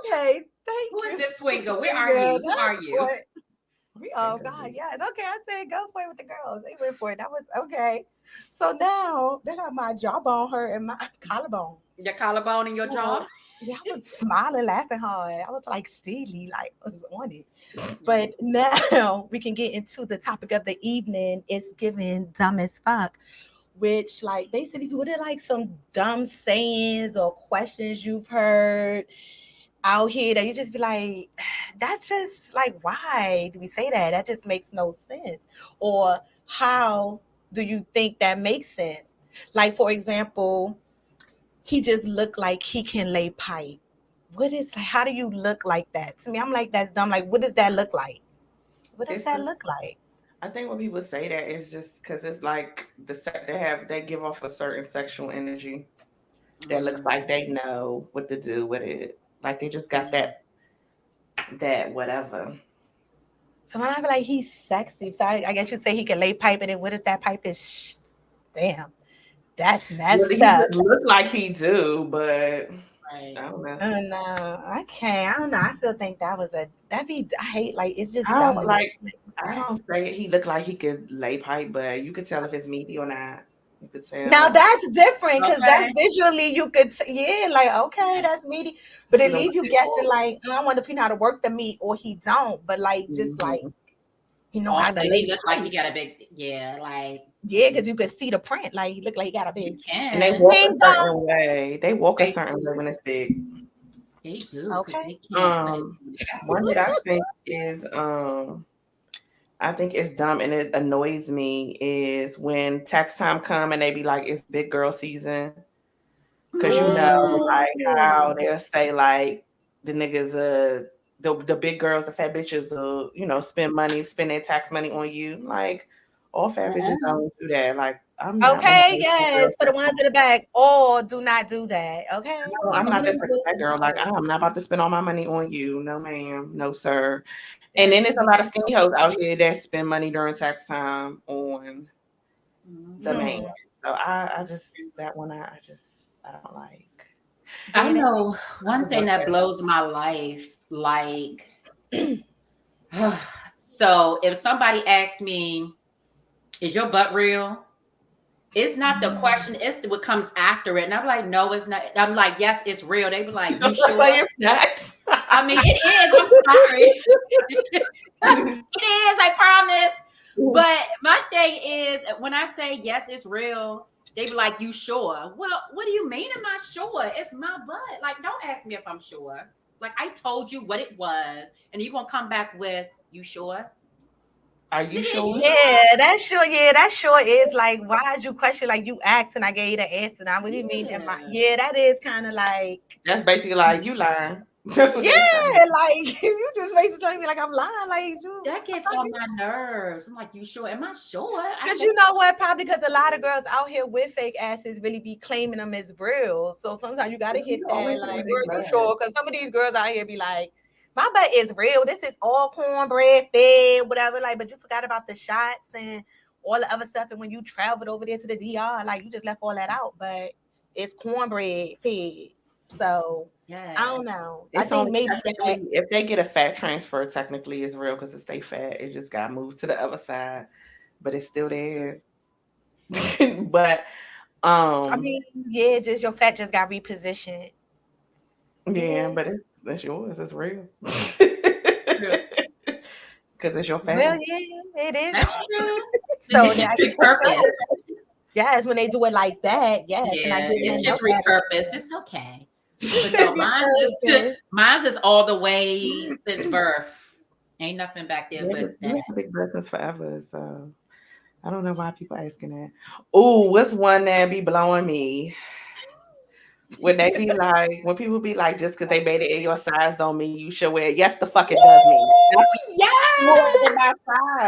okay. Thank Who you. is this swinger? Where are Yeah, you? Who are you? Oh God, yeah. Okay, I said go for it with the girls. They went for it. That was okay. So now they got my jawbone hurt and my collarbone. Your collarbone and your jaw. Yeah, I was smiling, laughing hard. I was like silly, like I was on it. But now we can get into the topic of the evening. It's giving dumb as fuck, which like basically what are like some dumb sayings or questions you've heard out here that you just be like, that's just like, why do we say that? That just makes no sense. Or how do you think that makes sense? Like, for example, he just looked like he can lay pipe. What is like, how do you look like that? To me, I'm like, that's dumb. Like, what does that look like? What does that look like? I think when people say that, it's just because it's like they give off a certain sexual energy that looks like they know what to do with it. Like they just got that whatever. So when I be like, he's sexy. So I guess you say he can lay pipe, and then what if that pipe is, damn, that's messed He up. just look like he do, but I don't know. No, I can't. I don't know. I still think I hate, like, it's just I dumb. don't like. I don't say he looked like he could lay pipe, but you could tell if it's meaty or not. You could tell. Now that's different because that's visually you could, like, okay, that's meaty, but it leaves you guessing, like, I wonder if he know how to work the meat or he don't, but like, just like, he know how to lay. He look like he got a big, like. Yeah, because you could see the print. Like he looked like he got a big. And they walk a certain way. They walk a certain way when it's big. They do. Okay. They can't one that I think is I think it's dumb and it annoys me is when tax time come and they be like, it's big girl season. Because you know, like how they'll say like the niggas the big girls, the fat bitches will, spend their tax money on you. Like all fat bitches don't do that. Like I'm not yes, for the ones in the back, or do not do that. Okay. No, I'm not that girl. Like I'm not about to spend all my money on you. No, ma'am. No, sir. And then there's a lot of skinny hoes out here that spend money during tax time on the man. So I just that one I don't like. I know one thing that blows my life, like so if somebody asks me, is your butt real? It's not the question, it's what comes after it. And I'm like, no, it's not. I'm like, yes, it's real. They be like, you sure? It's not. I mean, it is. I'm sorry. It is, I promise. But my thing is, when I say yes, it's real, they be like, you sure? Well, what do you mean am I sure? It's my butt. Like, don't ask me if I'm sure. Like, I told you what it was, and you're going to come back with, you sure? Are you sure? Yeah, that's sure. Yeah, that sure is like, why did you question? Like you asked and I gave you the answer. Now, what do you mean? That is kind of like. That's basically like you lying. That's what like you just basically telling me like I'm lying. Like that gets on my nerves. I'm like, you sure? Am I sure? Because you know what? Probably because a lot of girls out here with fake asses really be claiming them as real. So sometimes you gotta hit that. Like, are you sure? Because some of these girls out here be like, my butt is real. This is all cornbread fed, whatever. Like, but you forgot about the shots and all the other stuff. And when you traveled over there to the DR, like you just left all that out. But it's cornbread fed. So I don't know. It's I think maybe if they get a fat transfer, technically it's real because it's they fat. It just got moved to the other side, but it's still there. But I mean, yeah, just your fat just got repositioned. Yeah, but that's yours. It's real. Because it's your fat. Well, yeah, it is. That's true. So that's repurposed. Yes, when they do it like that, yes. Yeah, it's just repurposed. It's okay. No, mine's is all the way since birth. Ain't nothing back there but that. Big business forever. So I don't know why people asking that. Oh, what's one that be blowing me? When they be like, when people be like, just because they made it in your size don't mean you should wear it. Yes, the fuck it does mean. Yes. My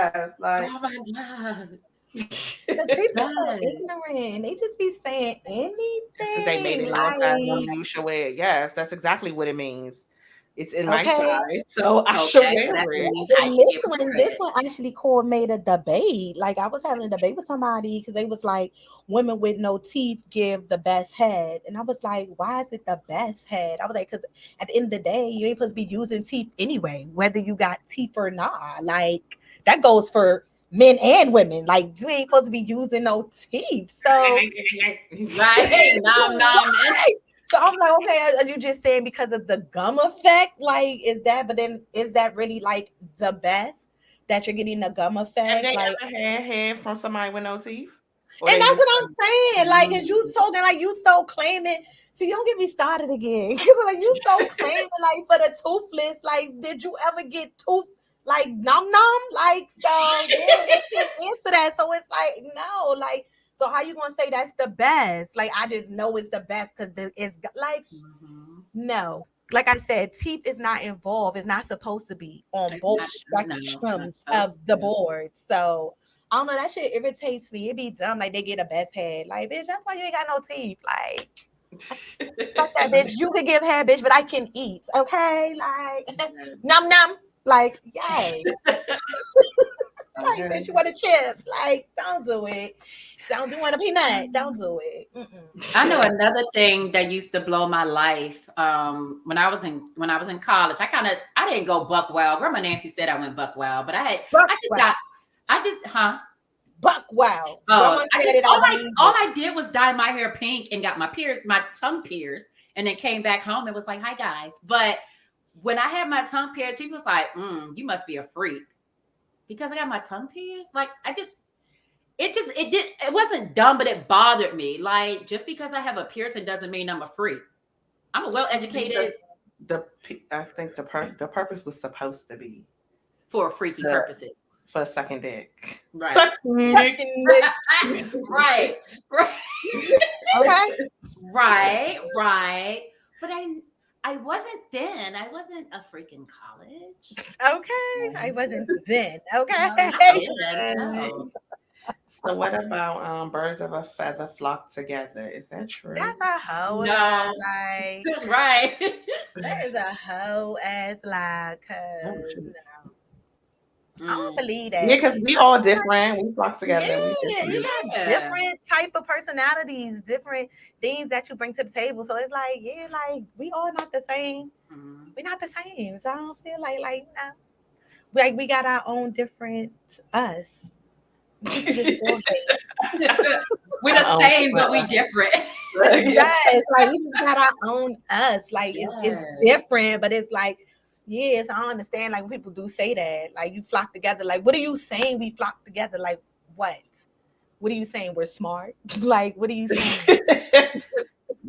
size. Like, oh my God. Because people are ignorant. They just be saying anything. Because they made it in your size don't mean you should wear it. Yes, that's exactly what it means. It's in my Okay. size, so I Okay, should so wear that it. means I And should this be able to one, wear this it. one actually made a debate. Like I was having a debate with somebody because they was like, women with no teeth give the best head, and I was like, why is it the best head? I was like, because at the end of the day, you ain't supposed to be using teeth anyway, whether you got teeth or not. Like that goes for men and women. Like you ain't supposed to be using no teeth. So Right? Nom nom. so I'm like, okay, are you just saying because of the gum effect? Like, is that, but then is that really like the best that you're getting the gum Have effect? they Like, ever had hair from somebody with no teeth? Or and they that's just what I'm saying. Like, is you so like you so claiming? See, you don't get me started again. Like you so claiming like for the toothless. Like, did you ever get tooth like num num? Like, so yeah, they can't answer that. So it's like no, like. So how you gonna say that's the best? Like I just know it's the best because it's like Mhm. no. Like I said, teeth is not involved. It's not supposed to be on It's both not, no, not spectrums of supposed the to. board. So I don't know. That shit irritates me. It be dumb. Like they get a best head. Like, bitch, that's why you ain't got no teeth. Like, fuck that, bitch. You can give head, bitch, but I can eat. Okay, like, num num. Like, yay. Like, Okay. bitch, you want a chip? Like, don't do it. Don't do want a peanut. Don't do it. Mm-mm. I know another thing that used to blow my life. When I was in college, I didn't go buck wild. Grandma Nancy said I went buck wild, but Buck I just wow. got I just huh. Buck wow. Oh, Grandma said it. I believe all it. I did was dye my hair pink and got my tongue pierced, and then came back home and was like, "Hi guys." But when I had my tongue pierced, people was like, "You must be a freak," because I got my tongue pierced. Like it wasn't dumb, but it bothered me. Like just because I have a piercing doesn't mean I'm a freak. I'm a well educated I think the purpose was supposed to be for freaky to- purposes. for sucking dick. Right. Sucking dick. Fucking dick. Right. Okay. Right. But I wasn't then. I wasn't a freaking college. Okay. I wasn't then. Okay. No, not then. No. So what about birds of a feather flock together? Is that true? That's a hoe No. lie. Like Right. that is a hoe ass lie. Oh, Cause shoot. I don't believe that. Yeah, because we all different. We flock together. Yeah, We different. you got different type of personalities, different things that you bring to the table. So it's like, yeah, like we all not the same. Mhm. We're not the same. So I don't feel like you know, like we got our own different us. People just feel We're the same, but we different. yes, like we just got our own us. Like it's Yes. different, but it's like, yes, I understand. Like when people do say that, like you flock together. Like, what are you saying? We flock together. Like what? What are you saying? We're smart. Like, what are you saying?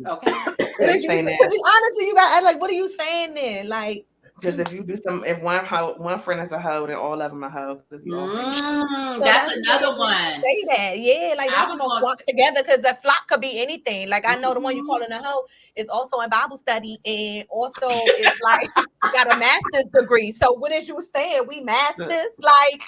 Okay. Honestly, you got like, what are you saying then? Like, Because if one friend is a hoe, then all of them are hoe. so That's another one. Say that, yeah, like I that's was gonna gonna flock say- together because the flock could be anything. Like I know the one you Mhm. calling a hoe is also in Bible study and also is like got a master's degree. So what is you saying? We masters? Like,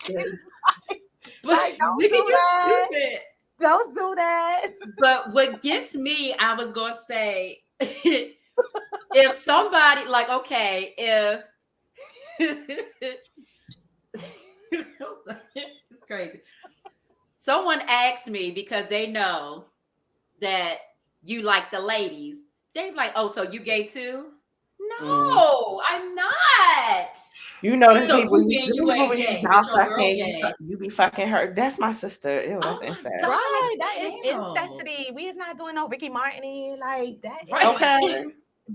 But don't look at do you that. stupid. Don't do that. But what gets me, I was gonna say, if somebody like, okay, if it's crazy. Someone asks me because they know that you like the ladies. They be like, oh, so you gay too? No, I'm not. You know the So people you ain't gay, but your girl gay. you be fucking her. That's my sister. Ew, that's Oh my incest. God. Right, that is Hell. incesty. We is not doing no Ricky Martin in here. Like that is Right. Okay.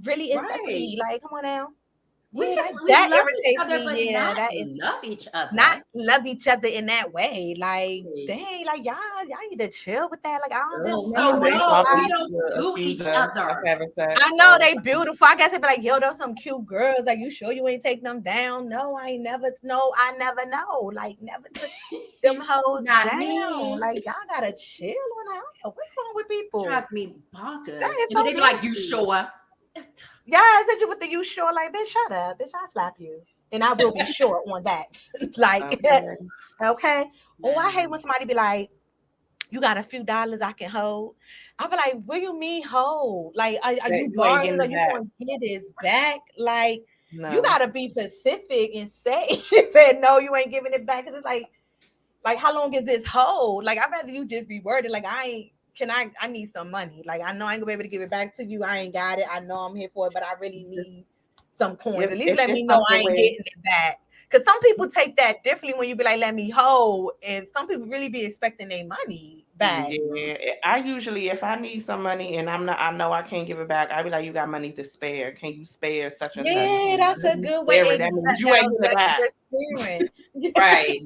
really Right. incesty. Like, come on now. We Yeah, just that love each irritates other, me. but Yeah, not that is love each other. not love each other in that way. Like, Right. dang, like y'all need to chill with that. Like, I don't just So know. we don't do each other. I know they beautiful. I guess they'd be like, yo, those some cute girls. Like, you sure you ain't take them down? No, I never know. Like, never took them hoes Not down. me. Like, y'all gotta chill on that. What's wrong with people? Drives me bonkers. That is And so they be like, you nasty. sure? Yeah, I said you with the you sure, like, bitch, shut up, bitch, I'll slap you. And I will be short on that. Like, okay. Oh, I hate when somebody be like, you got a few dollars I can hold. I be like, what do you mean hold? Like, are you borrowing? Are you going to get his back? Like, You gotta be specific and say, said no, you ain't giving it back. Cause it's like how long is this hold? Like I'd rather you just be worded like I need some money. Like I know I ain't gonna be able to give it back to you. I ain't got it. I know I'm here for it, but I really need some coins. At least let me know I ain't getting it back. Cause some people take that differently when you be like, let me hold, and some people really be expecting their money back. Yeah, I usually, if I need some money and I know I can't give it back, I be like, you got money to spare? Can you spare such and such? Yeah, that's a good way. That means you ain't giving it back. Right.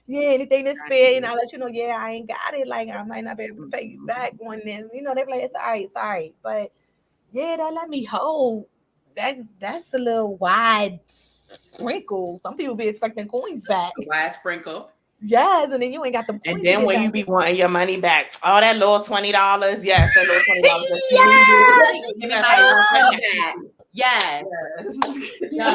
Yeah, anything to spare, and I'll let you know. Yeah, I ain't got it. Like I might not be able to pay you back on this. You know, they be like, it's all right. But yeah, that let me hold. That's a little wide sprinkle. Some people be expecting coins back. A wide sprinkle. Yes, and then you ain't got the coins. And then when you be wanting your money back, oh, that little $20. Yes, that little $20. Yes. Yo,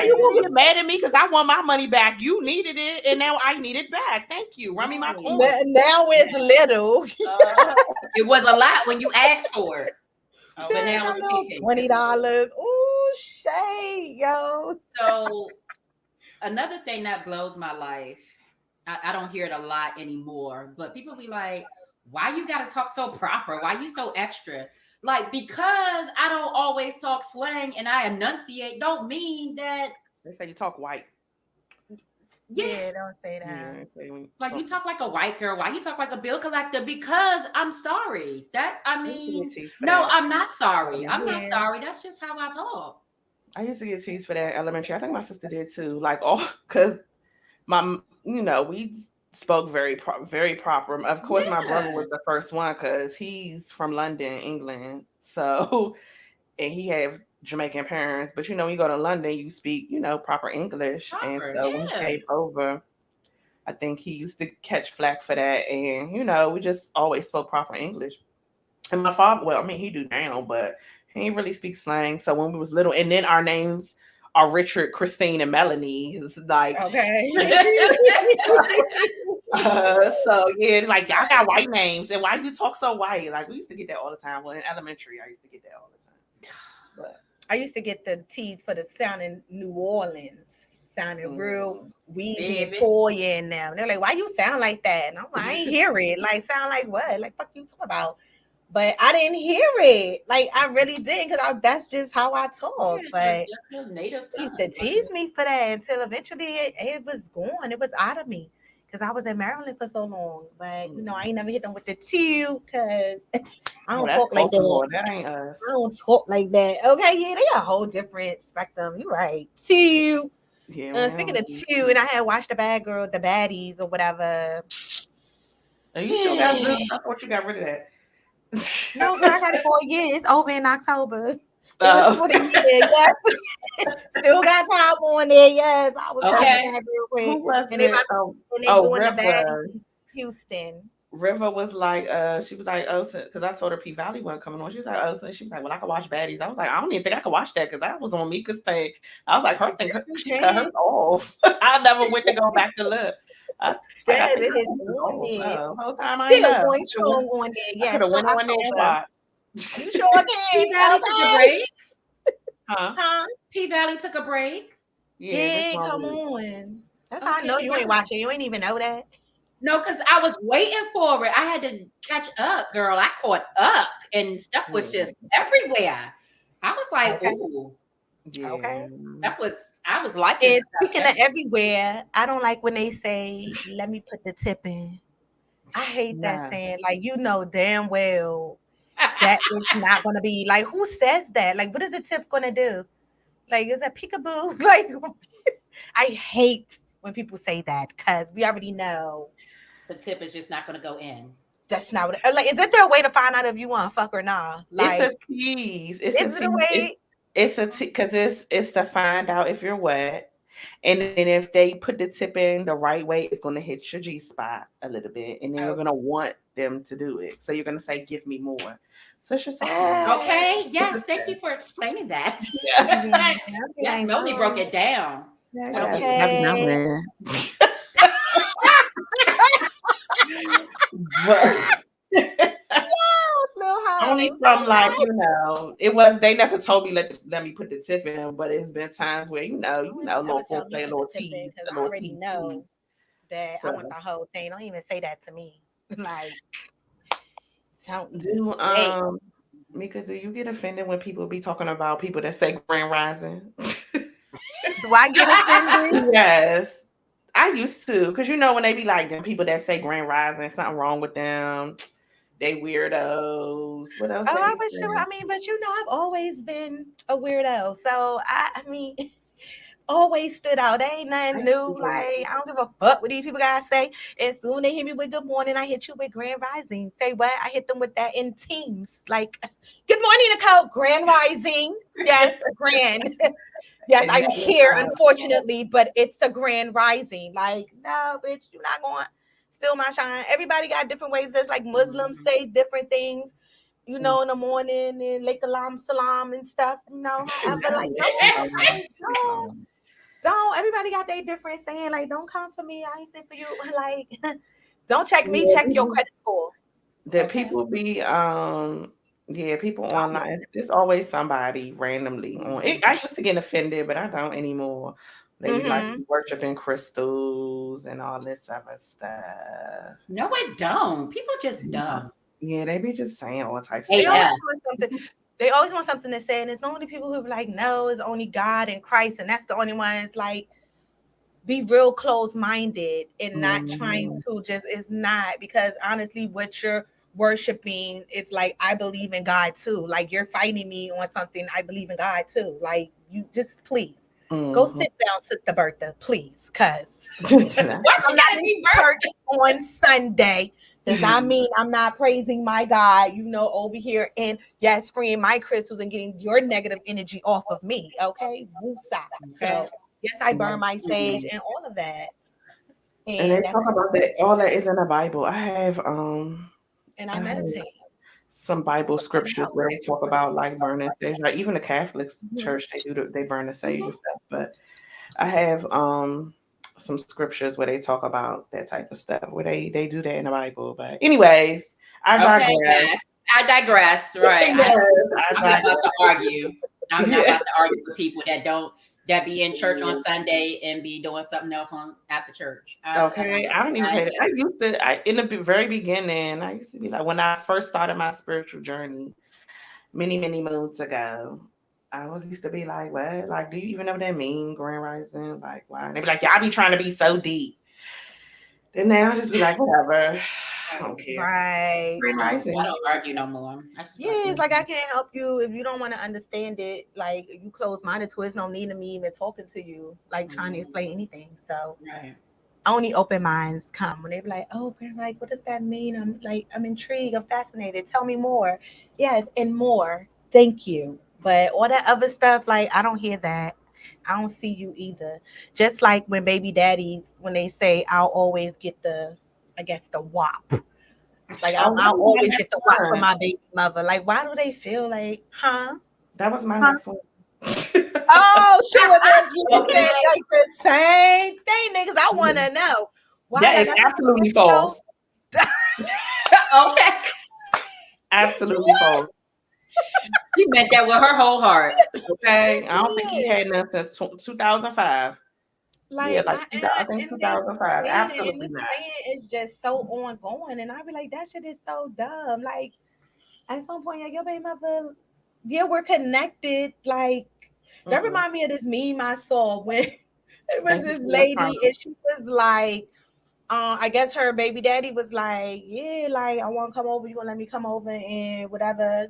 you won't get mad at me because I want my money back. You needed it, and now I need it back. Thank you. Run me my coins. Now it's little. It was a lot when you asked for it. But now it's $20. Ooh, shade, yo. So another thing that blows my life, I don't hear it a lot anymore, but people be like, why you gotta talk so proper? Why you so extra? Like, because I don't always talk slang and I enunciate, don't mean that. They say you talk white. Yeah, don't say that. Yeah, like you talk like a white girl. Why you talk like a bill collector? Because I'm sorry. I'm not sorry. I'm not sorry. That's just how I talk. I used to get teased for that in elementary. I think my sister did too. Like, because we spoke very proper. Of course, my brother was the first one because he's from London, England. So, and he had Jamaican parents, but when you go to London, you speak, proper English. And so when he came over, I think he used to catch flack for that. And, we just always spoke proper English. And my father, he do now, but he didn't really speak slang. So when we was little, and then our names are Richard, Christine, and Melanie. It's like, okay. So yeah, like y'all got white names, and why you talk so white? Like we used to get that all the time. Well, in elementary, I used to get that all the time. But I used to get the tease for the sound in New Orleans, sounding real wheezy and toy in them. They're like, "Why you sound like that?" And I'm like, "I ain't hear it. Like, sound like what? Like, fuck you talking about?" But I didn't hear it. Like, I really didn't, because that's just how I talk. But they used to tease me for that until eventually it was gone. It was out of me. Because I was in Maryland for so long. But, I ain't never hit them with the two because I don't talk like that. That ain't us. I don't talk like that. Okay, yeah, they a whole different spectrum. You're right. Two. Yeah, speaking of two, and I had watched The Baddies or whatever. You still got rid of I thought you got rid of that. No, I got it for a year. It's over in October. It was for the year, yes. Still got time on there, yes. I was okay. Real quick. Who was and it? They doing The Baddies, Houston. River was like, she was like, because I told her P Valley wasn't coming on. She was like, so she was like, well, I can watch Baddies. I was like, I don't even think I could watch that because that was on Meika's thing. I was like, she cut her off. I never went to go back to look. It is on there. Whole time I know. Going strong on there. Yes, I could have went on there and watched. You sure can. P Valley took a break. Huh? P Valley took a break. Yeah, come on. That's how I know you ain't watching. You ain't even know that. No, because I was waiting for it. I had to catch up, girl. I caught up, and stuff was just everywhere. I was like, ooh. Yeah. Okay. I was liking. And speaking of everywhere, I don't like when they say, "Let me put the tip in." I hate that saying. Like, damn well that is not gonna be like, who says that? Like, what is the tip gonna do? Like, is that peekaboo? Like, I hate when people say that because we already know the tip is just not gonna go in. That's not what. Like, is there a way to find out if you want to fuck or not? Like, it's a tease. It's a way. It's because it's to find out if you're wet, and then if they put the tip in the right way, it's going to hit your G spot a little bit, and then you're going to want them to do it. So you're going to say, "Give me more." So it's just okay. Yes, thank you for explaining that. Yes, Melody broke it down. Okay. But I don't only from like, it was, they never told me let me put the tip in, but it's been times where little folk play a little tease, because a I little already tease. know that I So, want the whole thing. Don't even say that to me. Like, don't even do say. Meika, do you get offended when people be talking about people that say Grand Rising? Do I get offended? Yes. I used to, because when they be like them people that say Grand Rising, something wrong with them. They weirdos. What else Oh, they I be was sure. saying? I mean, but I've always been a weirdo. So I mean, always stood out. They ain't nothing new. Like, I don't give a fuck what these people gotta say. As soon they hit me with good morning, I hit you with Grand Rising. Say what? I hit them with that in teams. Like, good morning, Nicole. Grand Rising. Yes, grand. Yes, And I'm that was here, how- unfortunately, but it's a grand rising. Like, no, bitch, you're not going to steal my shine. Everybody got different ways. There's like Muslims say different things, in the morning and like alam salam and stuff, however. Like, don't. Everybody got their different saying. Like, don't come for me. I ain't saying for you. Like, don't check me. Check your credit score. That people be people online. There's always somebody randomly on it. I used to get offended, but I don't anymore. They be like worshiping crystals and all this other stuff. No, it don't. People just dumb. Yeah, they be just saying all types of They stuff. always want something. They always want something to say, and it's only people who be like, no, it's only God and Christ, and that's the only ones. Like, be real close-minded and not trying to just. It's not, because honestly, what you're worshiping is like, I believe in God too. Like, you're fighting me on something. I believe in God too. Like, you just please go sit down, Sister Bertha, please, because I'm not in church on Sunday. Does not mean I'm not praising my God, over here, and yes, freeing my crystals and getting your negative energy off of me. Okay, woosah. So yes, I burn my sage and all of that. And they talk about that. All that is in the Bible. I have and I meditate. Some Bible scriptures where they talk about like burning sage. Like even the Catholic Church, they burn the sage and stuff. But I have some scriptures where they talk about that type of stuff where they do that in the Bible. But anyways, I digress. Right. I'm not about to argue. I'm not about to argue with people that be in church on Sunday and be doing something else on after church. I don't even pay that. I used to, in the very beginning, I used to be like, when I first started my spiritual journey many, many moons ago, I always used to be like, what? Like, do you even know what that mean, Grand Rising? Like, why? And they be like, y'all be trying to be so deep. Then now I just be like, whatever. I don't care. Right. Grand Rising. I don't argue no more. It's like, I can't help you if you don't want to understand it. Like, you close-minded to it, it's no need of me even talking to you, like trying to explain anything. So only open minds come when they be like, oh, like, what does that mean? I'm intrigued, I'm fascinated, tell me more. Yes, and more. Thank you. But all that other stuff, like, I don't hear that. I don't see you either. Just like when baby daddies, when they say, I'll always get the WAP. Like, I'll always get the WAP from my baby mother. Like, why do they feel like, huh? That was my next one. Oh, sure it is. You said like the same thing, niggas. I want to know. Why that is absolutely false. Okay. Absolutely false. He meant that with her whole heart. Okay. I don't think he had none since 2005. Like, I think 2005. Absolutely not. It's just so ongoing. And I be like, that shit is so dumb. Like, at some point, like, your baby mother, we're connected. Like, that remind me of this meme I saw when it was this lady and she was like, I guess her baby daddy was like, yeah, like, I want to come over. You gonna let me come over and whatever,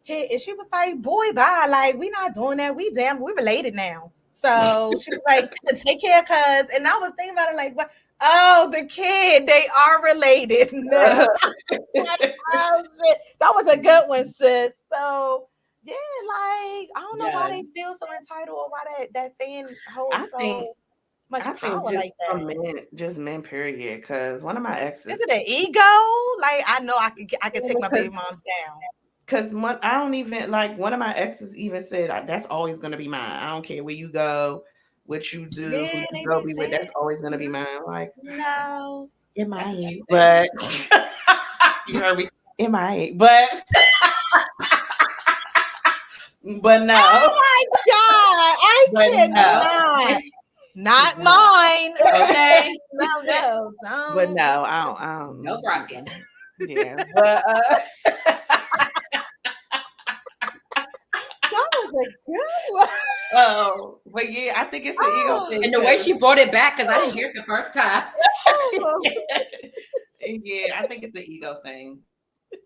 Hey, and she was like, boy, bye. Like, we not doing that. We related now. So she was like, take care, cuz. And I was thinking about it like, what? Oh, the kid, they are related. Oh, shit. That was a good one, sis. So yeah, like, I don't know why they feel so entitled or why that saying holds so much power like that. Men, period. Because one of my exes, is it an ego? Like, I know I could take my baby moms down. Because I don't even like, one of my exes even said, that's always going to be mine. I don't care where you go, what you do, who you go be with. That's always going to be mine. Like, no, it might, but you heard me. It might, but But no. Oh my God, I But cannot. Not mine. Okay. No, But don't. no, I don't. No gracias. Yeah, but That was a good one. oh, but yeah, I think it's the ego thing. And the way she brought it back, because I didn't hear it the first time. Yeah, I think it's the ego thing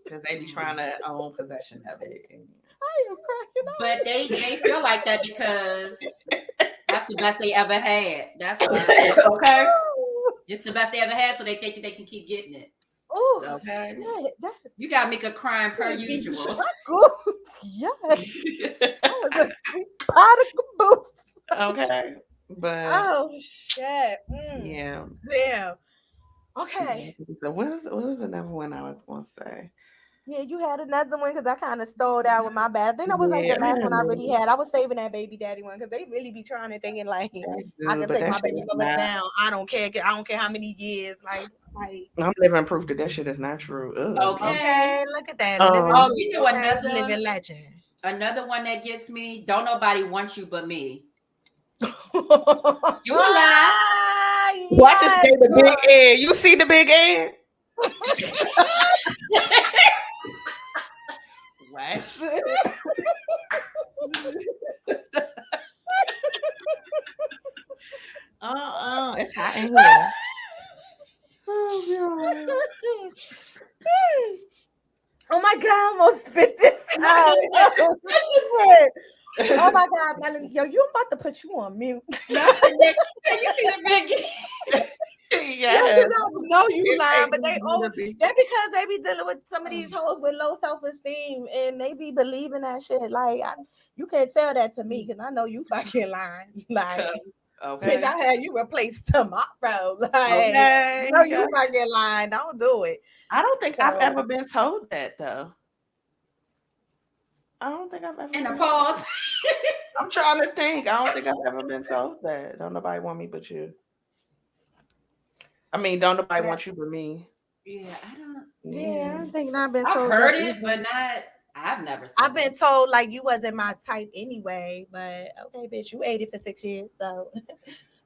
because they be trying to own possession of it. I am cracking up. But they feel like that because that's the best they ever had. That's why. Okay. It's the best they ever had, so they think that they can keep getting it. Oh, Okay. that You got Meika crying per usual. good. Yes, that was a sweet pot of caboose. Okay. But Oh shit. yeah. Damn. Okay. So what was another one I was gonna say? Yeah, you had another one because I kind of stole that with my bad. I think that was like the last one I really had. I was saving that baby daddy one because they really be trying to thinking like I can take my baby mama down. I don't care. I don't care how many years. Like I'm living proof that shit is not true. Ugh. okay, look at that. Oh, you know living legend. Another one that gets me. Don't nobody want you but me. You lie. Watch us say the big egg. You see the big egg? What? It's hot in here. Oh my God, I almost spit this out. Oh my God, Melanie, yo, you about to put you on mute. You see the big yeah. I know you lying, but that because they be dealing with some of these hoes with low self-esteem and they be believing that shit. Like you can't tell that to me because I know you fucking lying. Like bitch, I had you replaced tomorrow. Like no, you fucking lying. Don't do it. I don't think I've ever been told that though. I don't think I've ever in a pause. I'm trying to think. I don't think I've ever been told that. Don't nobody want me but you. I mean, don't nobody want you but me. Yeah, I don't. Yeah, I think I've been told. I've heard it, but not. I've never. I've been told like you wasn't my type anyway. But okay, bitch, you ate it for 6 years, so.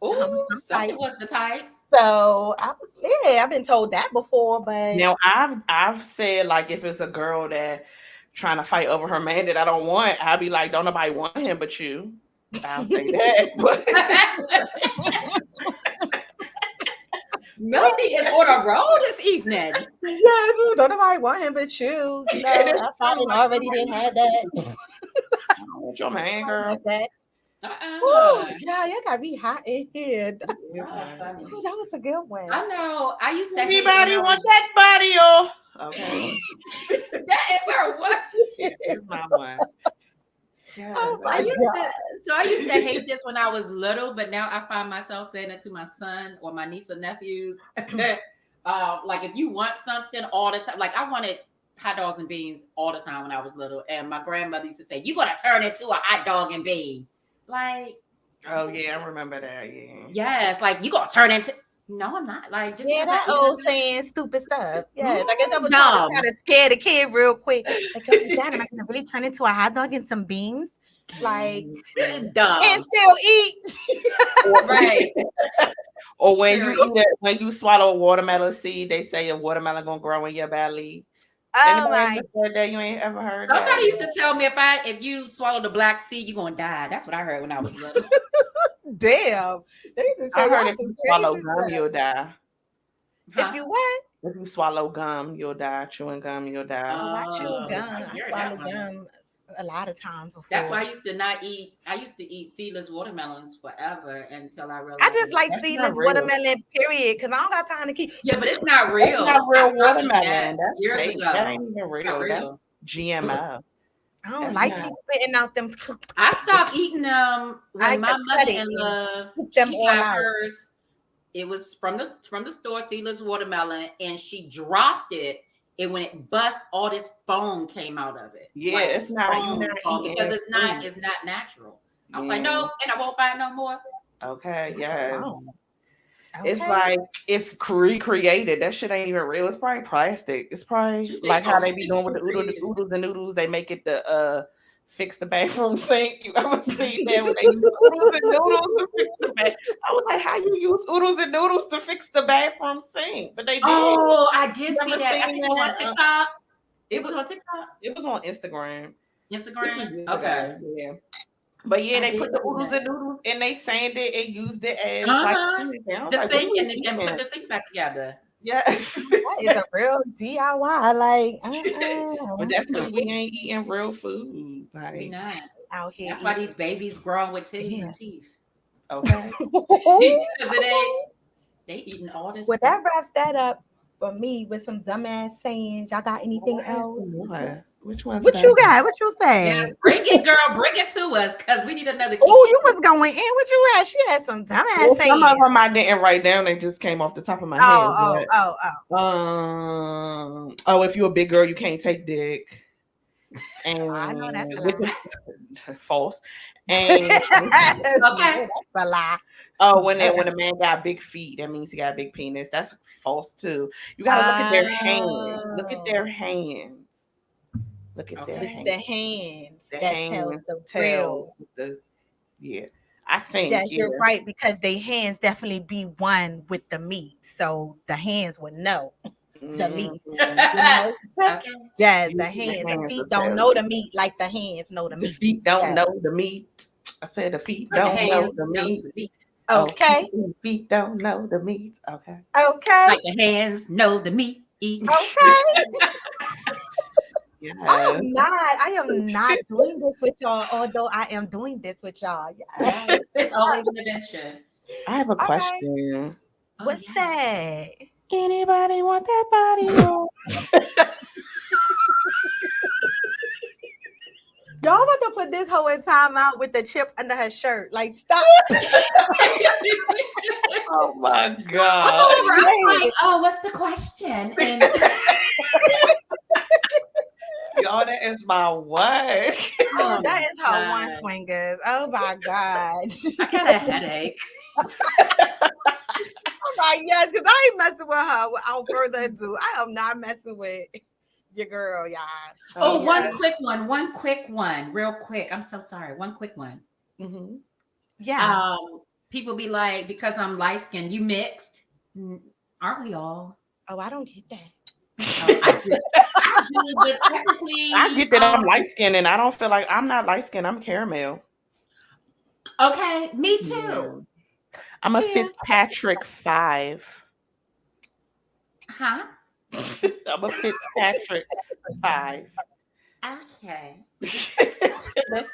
Oh, something was the type. So I've been told that before, but now I've said like if it's a girl that trying to fight over her man that I don't want, I'll be like, don't nobody want him but you. I'll say that. But Melody is on a roll this evening. Yeah, don't nobody want him but you. You know, I probably already didn't have that. I don't want your man, girl. Like that. Oh, yeah, you gotta be hot in here. That was a good one. I know. I used to. Anybody want that body, oh? Okay. That is her what? It's my one. Yeah, I used to hate this when I was little, but now I find myself saying it to my son or my niece or nephews. Like if you want something all the time, like I wanted hot dogs and beans all the time when I was little, and my grandmother used to say, "You're gonna turn into a hot dog and bean." Like, oh yeah, I remember that. Yeah. Yes, like you gonna turn into. No, I'm not. Like, just that old saying stupid stuff. Yes, I guess I was trying to scare the kid real quick. Like, oh, Dad, am I gonna really turn into a hot dog and some beans? Like, dumb. And still eat. Right. Or when you eat it, when you swallow a watermelon seed, they say a watermelon gonna grow in your belly. Oh my! That you ain't ever heard. Somebody used to tell me if you swallow the black seed, you're gonna die. That's what I heard when I was little. Damn. I heard if you swallow gum, you'll die. If you what? If you swallow gum, you'll die. Chewing gum, you'll die. Oh, I chew gum. I swallow gum a lot of times before. That's why I used to not eat. I used to eat seedless watermelons forever until I realized. I just like seedless watermelon, period, because I don't got time to keep. Yeah, but it's not real. It's not real watermelon. That's years fake. ago. That ain't even real. That's GMO. I don't like people spitting out them. I stopped eating them when my mother-in-law she got hers. It was from the store, seedless watermelon, and she dropped it. And when it bust, all this foam came out of it. Yeah, like it's not because it's not natural. I was like, no, and I won't buy it no more. Okay, yes. Oh. Okay. It's like it's recreated. That shit ain't even real. It's probably plastic. It's probably like how they be doing with the oodles and noodles. They make it the fix the bathroom sink. You ever seen that when they use oodles and noodles to fix the bathroom? I was like, how you use oodles and noodles to fix the bathroom sink? But they did. Oh, I did see Never that. I seen think it was on that. TikTok. It It was was on TikTok. it was on Instagram. This was Instagram. years Okay. ago, yeah. But yeah, I they did put the see oodles that. and noodles and they sanded it and used it as like Uh-huh. anything. I was The like, what sink are and, you and put doing? the sink back together. Yes. That is a real DIY. Like, But that's because we ain't eating real food. We Like, not. out here. That's why these babies growing with titties Yeah. and teeth. okay. Because it ain't. They eating all this Well, stuff. that wraps that up for me with some dumbass sayings. Y'all got anything else? Which one's What that? you got? What you say? Yes, bring it, girl. Bring it to us because we need another. Oh, you was going in. What you had? She had some dumbass Well, some of sayings. them I didn't write down. They just came off the top of my head. Oh. If you're a big girl, you can't take dick. And I know that's a which lie. is false. And Okay. That's a lie. when a man got big feet, that means he got a big penis. That's false too. You gotta look at their hands. Look at their hands. Look at their Okay. hands. The hands The that hands tells the real. Yeah. I think Yes, you're right, because they hands definitely be one with the meat. So the hands would know the meat. You know? Okay. Yes, the The hands. The hands feet will don't tell know you. the meat like the hands know the The meat. feet don't Yes. know the meat. I said the feet Like the don't know hands the know meat. the meat. Okay. The feet don't know the meat. Okay. Okay. Like the hands know the meat. Okay. Yes. I am not doing this with y'all, although I am doing this with y'all. Yes. Yes, it's always an adventure. I have a right. question. What's that? Anybody want that body roll? Y'all want to put this whole time out with the chip under her shirt. Like, stop. Oh my god. I'm like, oh, what's the question? And Y'all, that is my what? Oh, that is how one swingers. Oh my God. I got a headache. I'm like, yes, because I ain't messing with her without further ado. I am not messing with your girl, y'all. Oh, yes. one quick one, real quick. I'm so sorry. One quick one. Mm-hmm. Yeah. People be like, because I'm light skinned, you mixed. Aren't we all? Oh, I don't get that. I do, but technically, I get that I'm light skinned and I don't feel like I'm not light skinned. I'm caramel. Okay, me too. Yeah. I'm a Fitzpatrick 5. Huh? I'm a Fitzpatrick 5. Okay. That's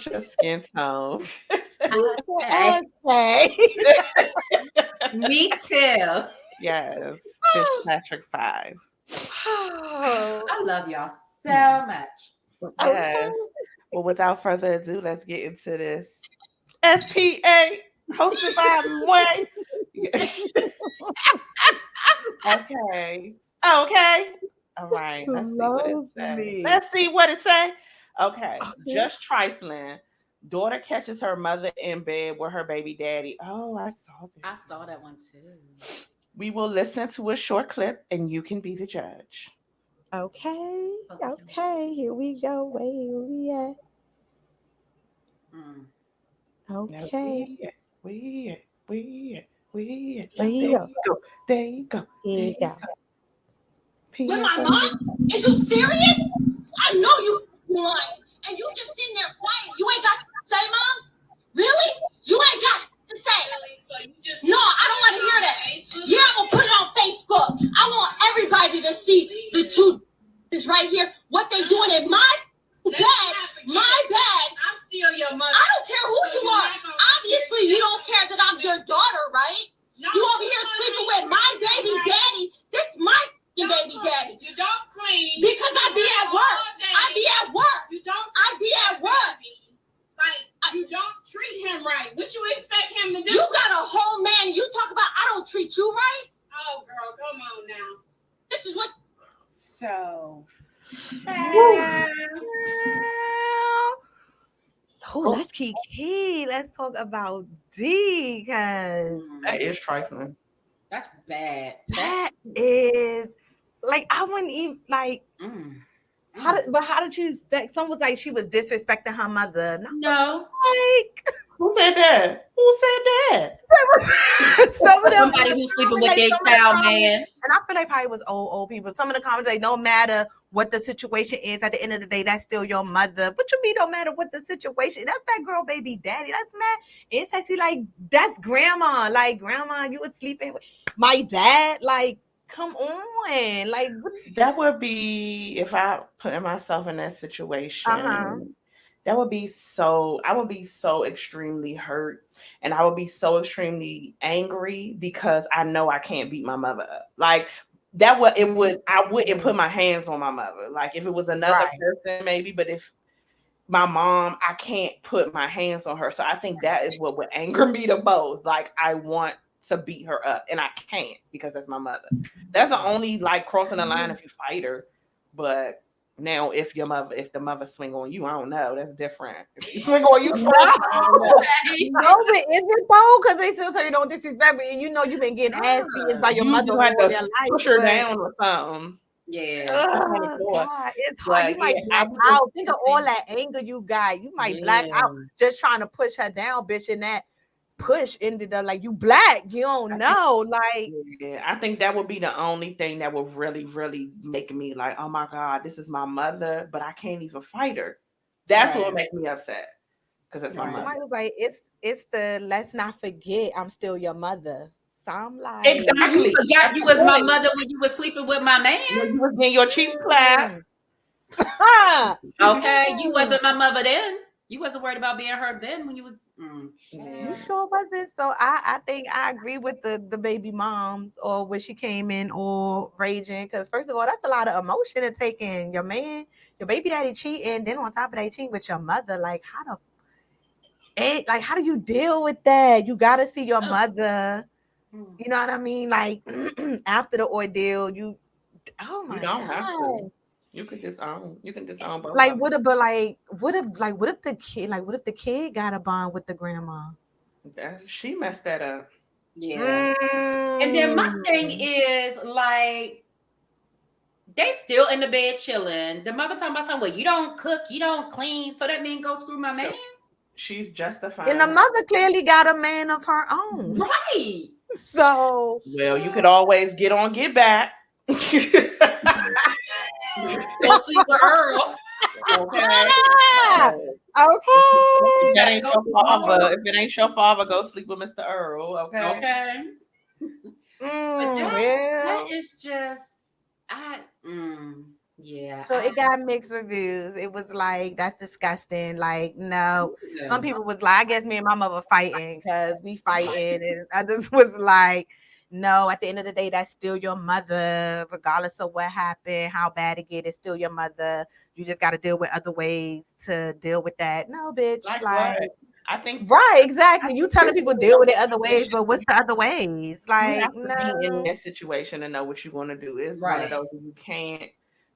just skin tone. Okay. Me too. Yes, Fitzpatrick 5. I love y'all so much. Yes. Well, without further ado, let's get into this. SPA hosted by Way. Okay. All right. Let's see what it say. Okay. Just trifling. Daughter catches her mother in bed with her baby daddy. Oh, I saw this. I saw that one too. We will listen to a short clip and you can be the judge. Okay. Here we go. Where we at? Okay. We. There you go. There you go. With my mom? Is you serious? I know you lying. And you just sitting there quiet. You ain't got to say, Mom? Really? You ain't got to say. No, I don't want to hear that. Yeah, I'm going to put it on Facebook. I want everybody to see the two is right here. What they doing in my bed. My bed. I'm still your mother. I don't care who you are. Obviously, you don't care that I'm your daughter, right? You over here sleeping with my baby daddy. This my baby daddy. You don't clean. Because I be at work. You don't. I be at work. Like, you don't treat him right. What you expect him to do? You got a whole man. You talk about I don't treat you right? Oh, girl, come on now. This is what. So. Let's keep key. Let's talk about D, because that is trifling. That's bad. That is like I wouldn't even like. How did you expect? Someone was like she was disrespecting her mother. And I was No. like, Who said that? Who said that? some of them Somebody who's sleeping with like, their some of the child, comments- man. And I feel like probably was old people. Some of the comments like, no matter what the situation is, at the end of the day, that's still your mother. What you mean, no matter what the situation? That's that girl, baby daddy. That's mad. It's actually like that's grandma. Like grandma, you was sleeping with my dad. Like, come on. Like, That would be if I put myself in that situation. That would be so. I would be so extremely hurt, and I would be so extremely angry because I know I can't beat my mother up. Like that would it would. I wouldn't put my hands on my mother. Like if it was another person, maybe. But if my mom, I can't put my hands on her. So I think that is what would anger me the most. Like I want to beat her up and I can't because that's my mother. That's the only like crossing the line if you fight her. But now if the mother swing on you, I don't know. That's different. If you swing on you first, no, but is it though? Because they still tell you don't disrespect me, and you know you've been getting ass beaten by your mother all have your to life. push her down or something. Yeah. God, it's hard. You might black out. Think of all that anger you got. You might black out just trying to push her down, bitch. And that push ended up like you black. You don't know. Like, yeah, I think that would be the only thing that would really, really make me like, oh my God, this is my mother, but I can't even fight her. That's what would make me upset. Because that's my mother. Somebody was like, it's the let's not forget I'm still your mother. So I'm like, exactly. You forgot you was my mother when you were sleeping with my man. When you was getting your cheeks clapped. Okay, you wasn't my mother then. You wasn't worried about being hurt then when you was. You sure wasn't? So I think I agree with the baby moms or when she came in all raging because first of all, that's a lot of emotion to take in. Your man, your baby daddy cheating, then on top of that, cheating with your mother. Like how do you deal with that? You gotta see your mother. You know what I mean? Like after the ordeal, oh my don't God. have to. You can disown both. Like what if the kid got a bond with the grandma? She messed that up. Yeah. And then my thing is like they still in the bed chilling. The mother talking about something, well, you don't cook, you don't clean, so that means go screw my man. She's justified. And the mother clearly got a man of her own. Right. So well, you could always get back. Go sleep with Earl. Okay. That ain't your father. If it ain't your father, go sleep with Mr. Earl. Okay. Okay. That is just yeah. So it got mixed reviews. It was like that's disgusting. Like no, some people was like, I guess me and my mother fighting because we fighting, and others was like, no. At the end of the day, that's still your mother, regardless of what happened, how bad it get. It's still your mother. You just got to deal with other ways to deal with that. No, bitch. Like I think right, exactly. You telling people deal with it other ways, but what's the other ways? Like you have to be in that situation and know what you want to do. It's one of those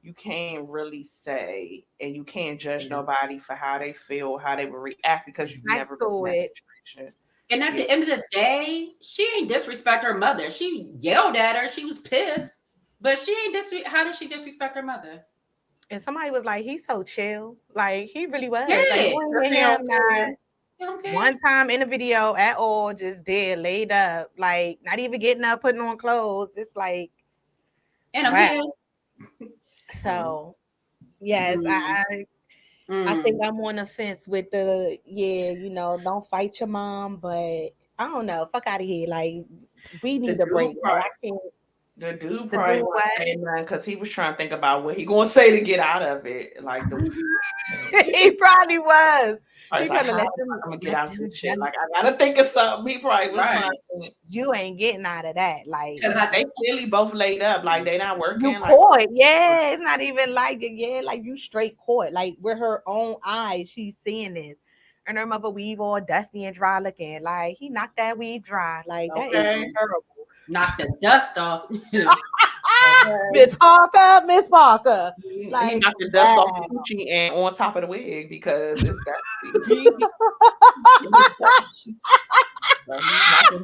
you can't really say and you can't judge nobody for how they feel, how they will react because you never been in that situation. And at the end of the day, she ain't disrespect her mother. She yelled at her. She was pissed, but she ain't how did she disrespect her mother? And somebody was like, he's so chill. Like he really was. Yeah. Like, one time in the video at all, just dead, laid up, like not even getting up, putting on clothes. It's like, and I'm here. So, yes, I think I'm on the fence with don't fight your mom, but I don't know, fuck out of here. Like we need a break. I can't. The dude probably wasn't saying nothing because he was trying to think about what he gonna say to get out of it. Like he probably was. He probably like, I'm gonna get out of this shit. Like I gotta think of something. He probably was trying to. You ain't getting out of that. Like because they clearly both laid up. Like they not working. You caught. Yeah, it's not even like it. Yeah, like you straight caught. Like with her own eyes, she's seeing this. And her mother weave all dusty and dry looking. Like he knocked that weave dry. Like that is terrible. Knock the dust off. Miss Parker. Like, he knocked the dust off the coochie and on top of the wig because it's dusty. He's knocking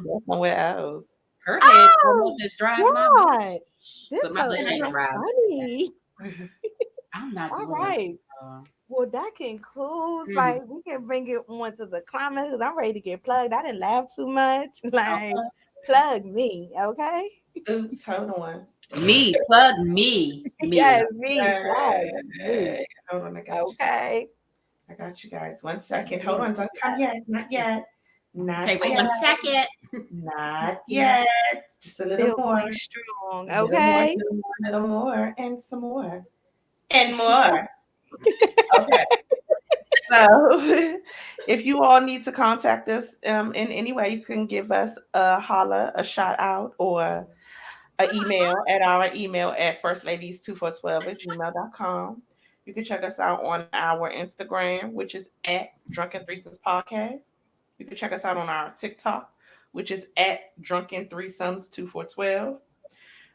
dust somewhere else. Her head's almost as dry as mine. This but my bush ain't dry. Funny. I'm not All doing right. that. Well, that concludes. Mhm. Like, we can bring it on to the climax because I'm ready to get plugged. I didn't laugh too much. Like, plug me, okay? Oops, hold on. Me, plug me. Yes, me, plug me. Hey, hold on, I got you. Okay. I got you guys. 1 second. Hold on, don't come yet. Not yet. Not Okay, wait yet. 1 second. Not yet. Just a little Still more. going strong, Little more, okay? little more, and some more. And more. Okay. So if you all need to contact us in any way, you can give us a holla, a shout out, or an email at our email at firstladies2412@gmail.com. You can check us out on our Instagram, which is at Drunken Threesomes Podcast. You can check us out on our TikTok, which is at Drunken Threesomes 2412.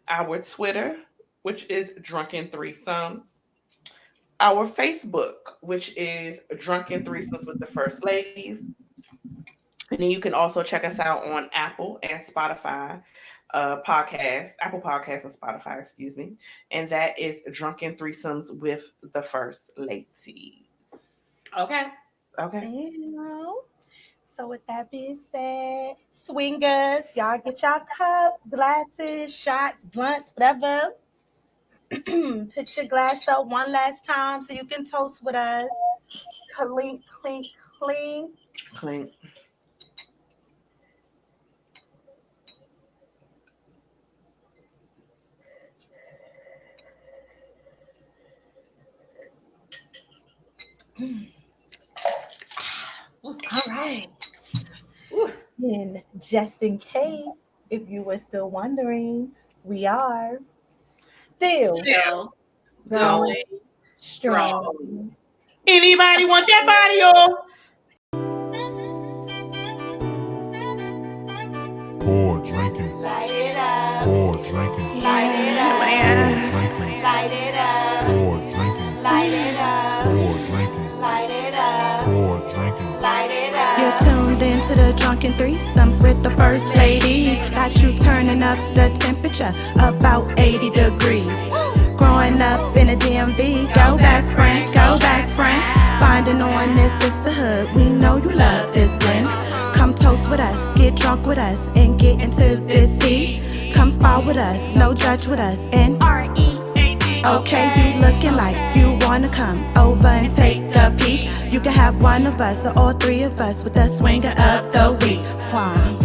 Our Twitter, which is Drunken Threesomes. Our Facebook, which is Drunken Threesomes with the First Ladies. And then you can also check us out on Apple and Spotify Apple Podcasts and Spotify, excuse me. And that is Drunken Threesomes with the First Ladies. Okay. Okay. So with that being said, swingers, y'all get y'all cups, glasses, shots, blunts, whatever. Put your glass up one last time so you can toast with us. Clink, clink, clink. Clink. All right. And just in case, if you were still wondering, we are still going strong. Anybody want that body, y'all? Pour drinking. Light it up. Pour drinking. Light it up. Drinking. Light it up. Pour drinking. Light it up. Pour drinking. Light it up. Pour drinking. Light it up. You're tuned into the Drunken Threesomes with the First Ladies. Got you turning up the temperature about 80 degrees. Growing up in a DMV, go best friend, go best friend. Finding on this sisterhood, we know you love this blend. Come toast with us, get drunk with us, and get into this heat. Come spar with us, no judge with us, and R.E.A.D. Okay, you looking like you wanna come over and take a peek. You can have one of us or all three of us with the swinger of the week. Wow.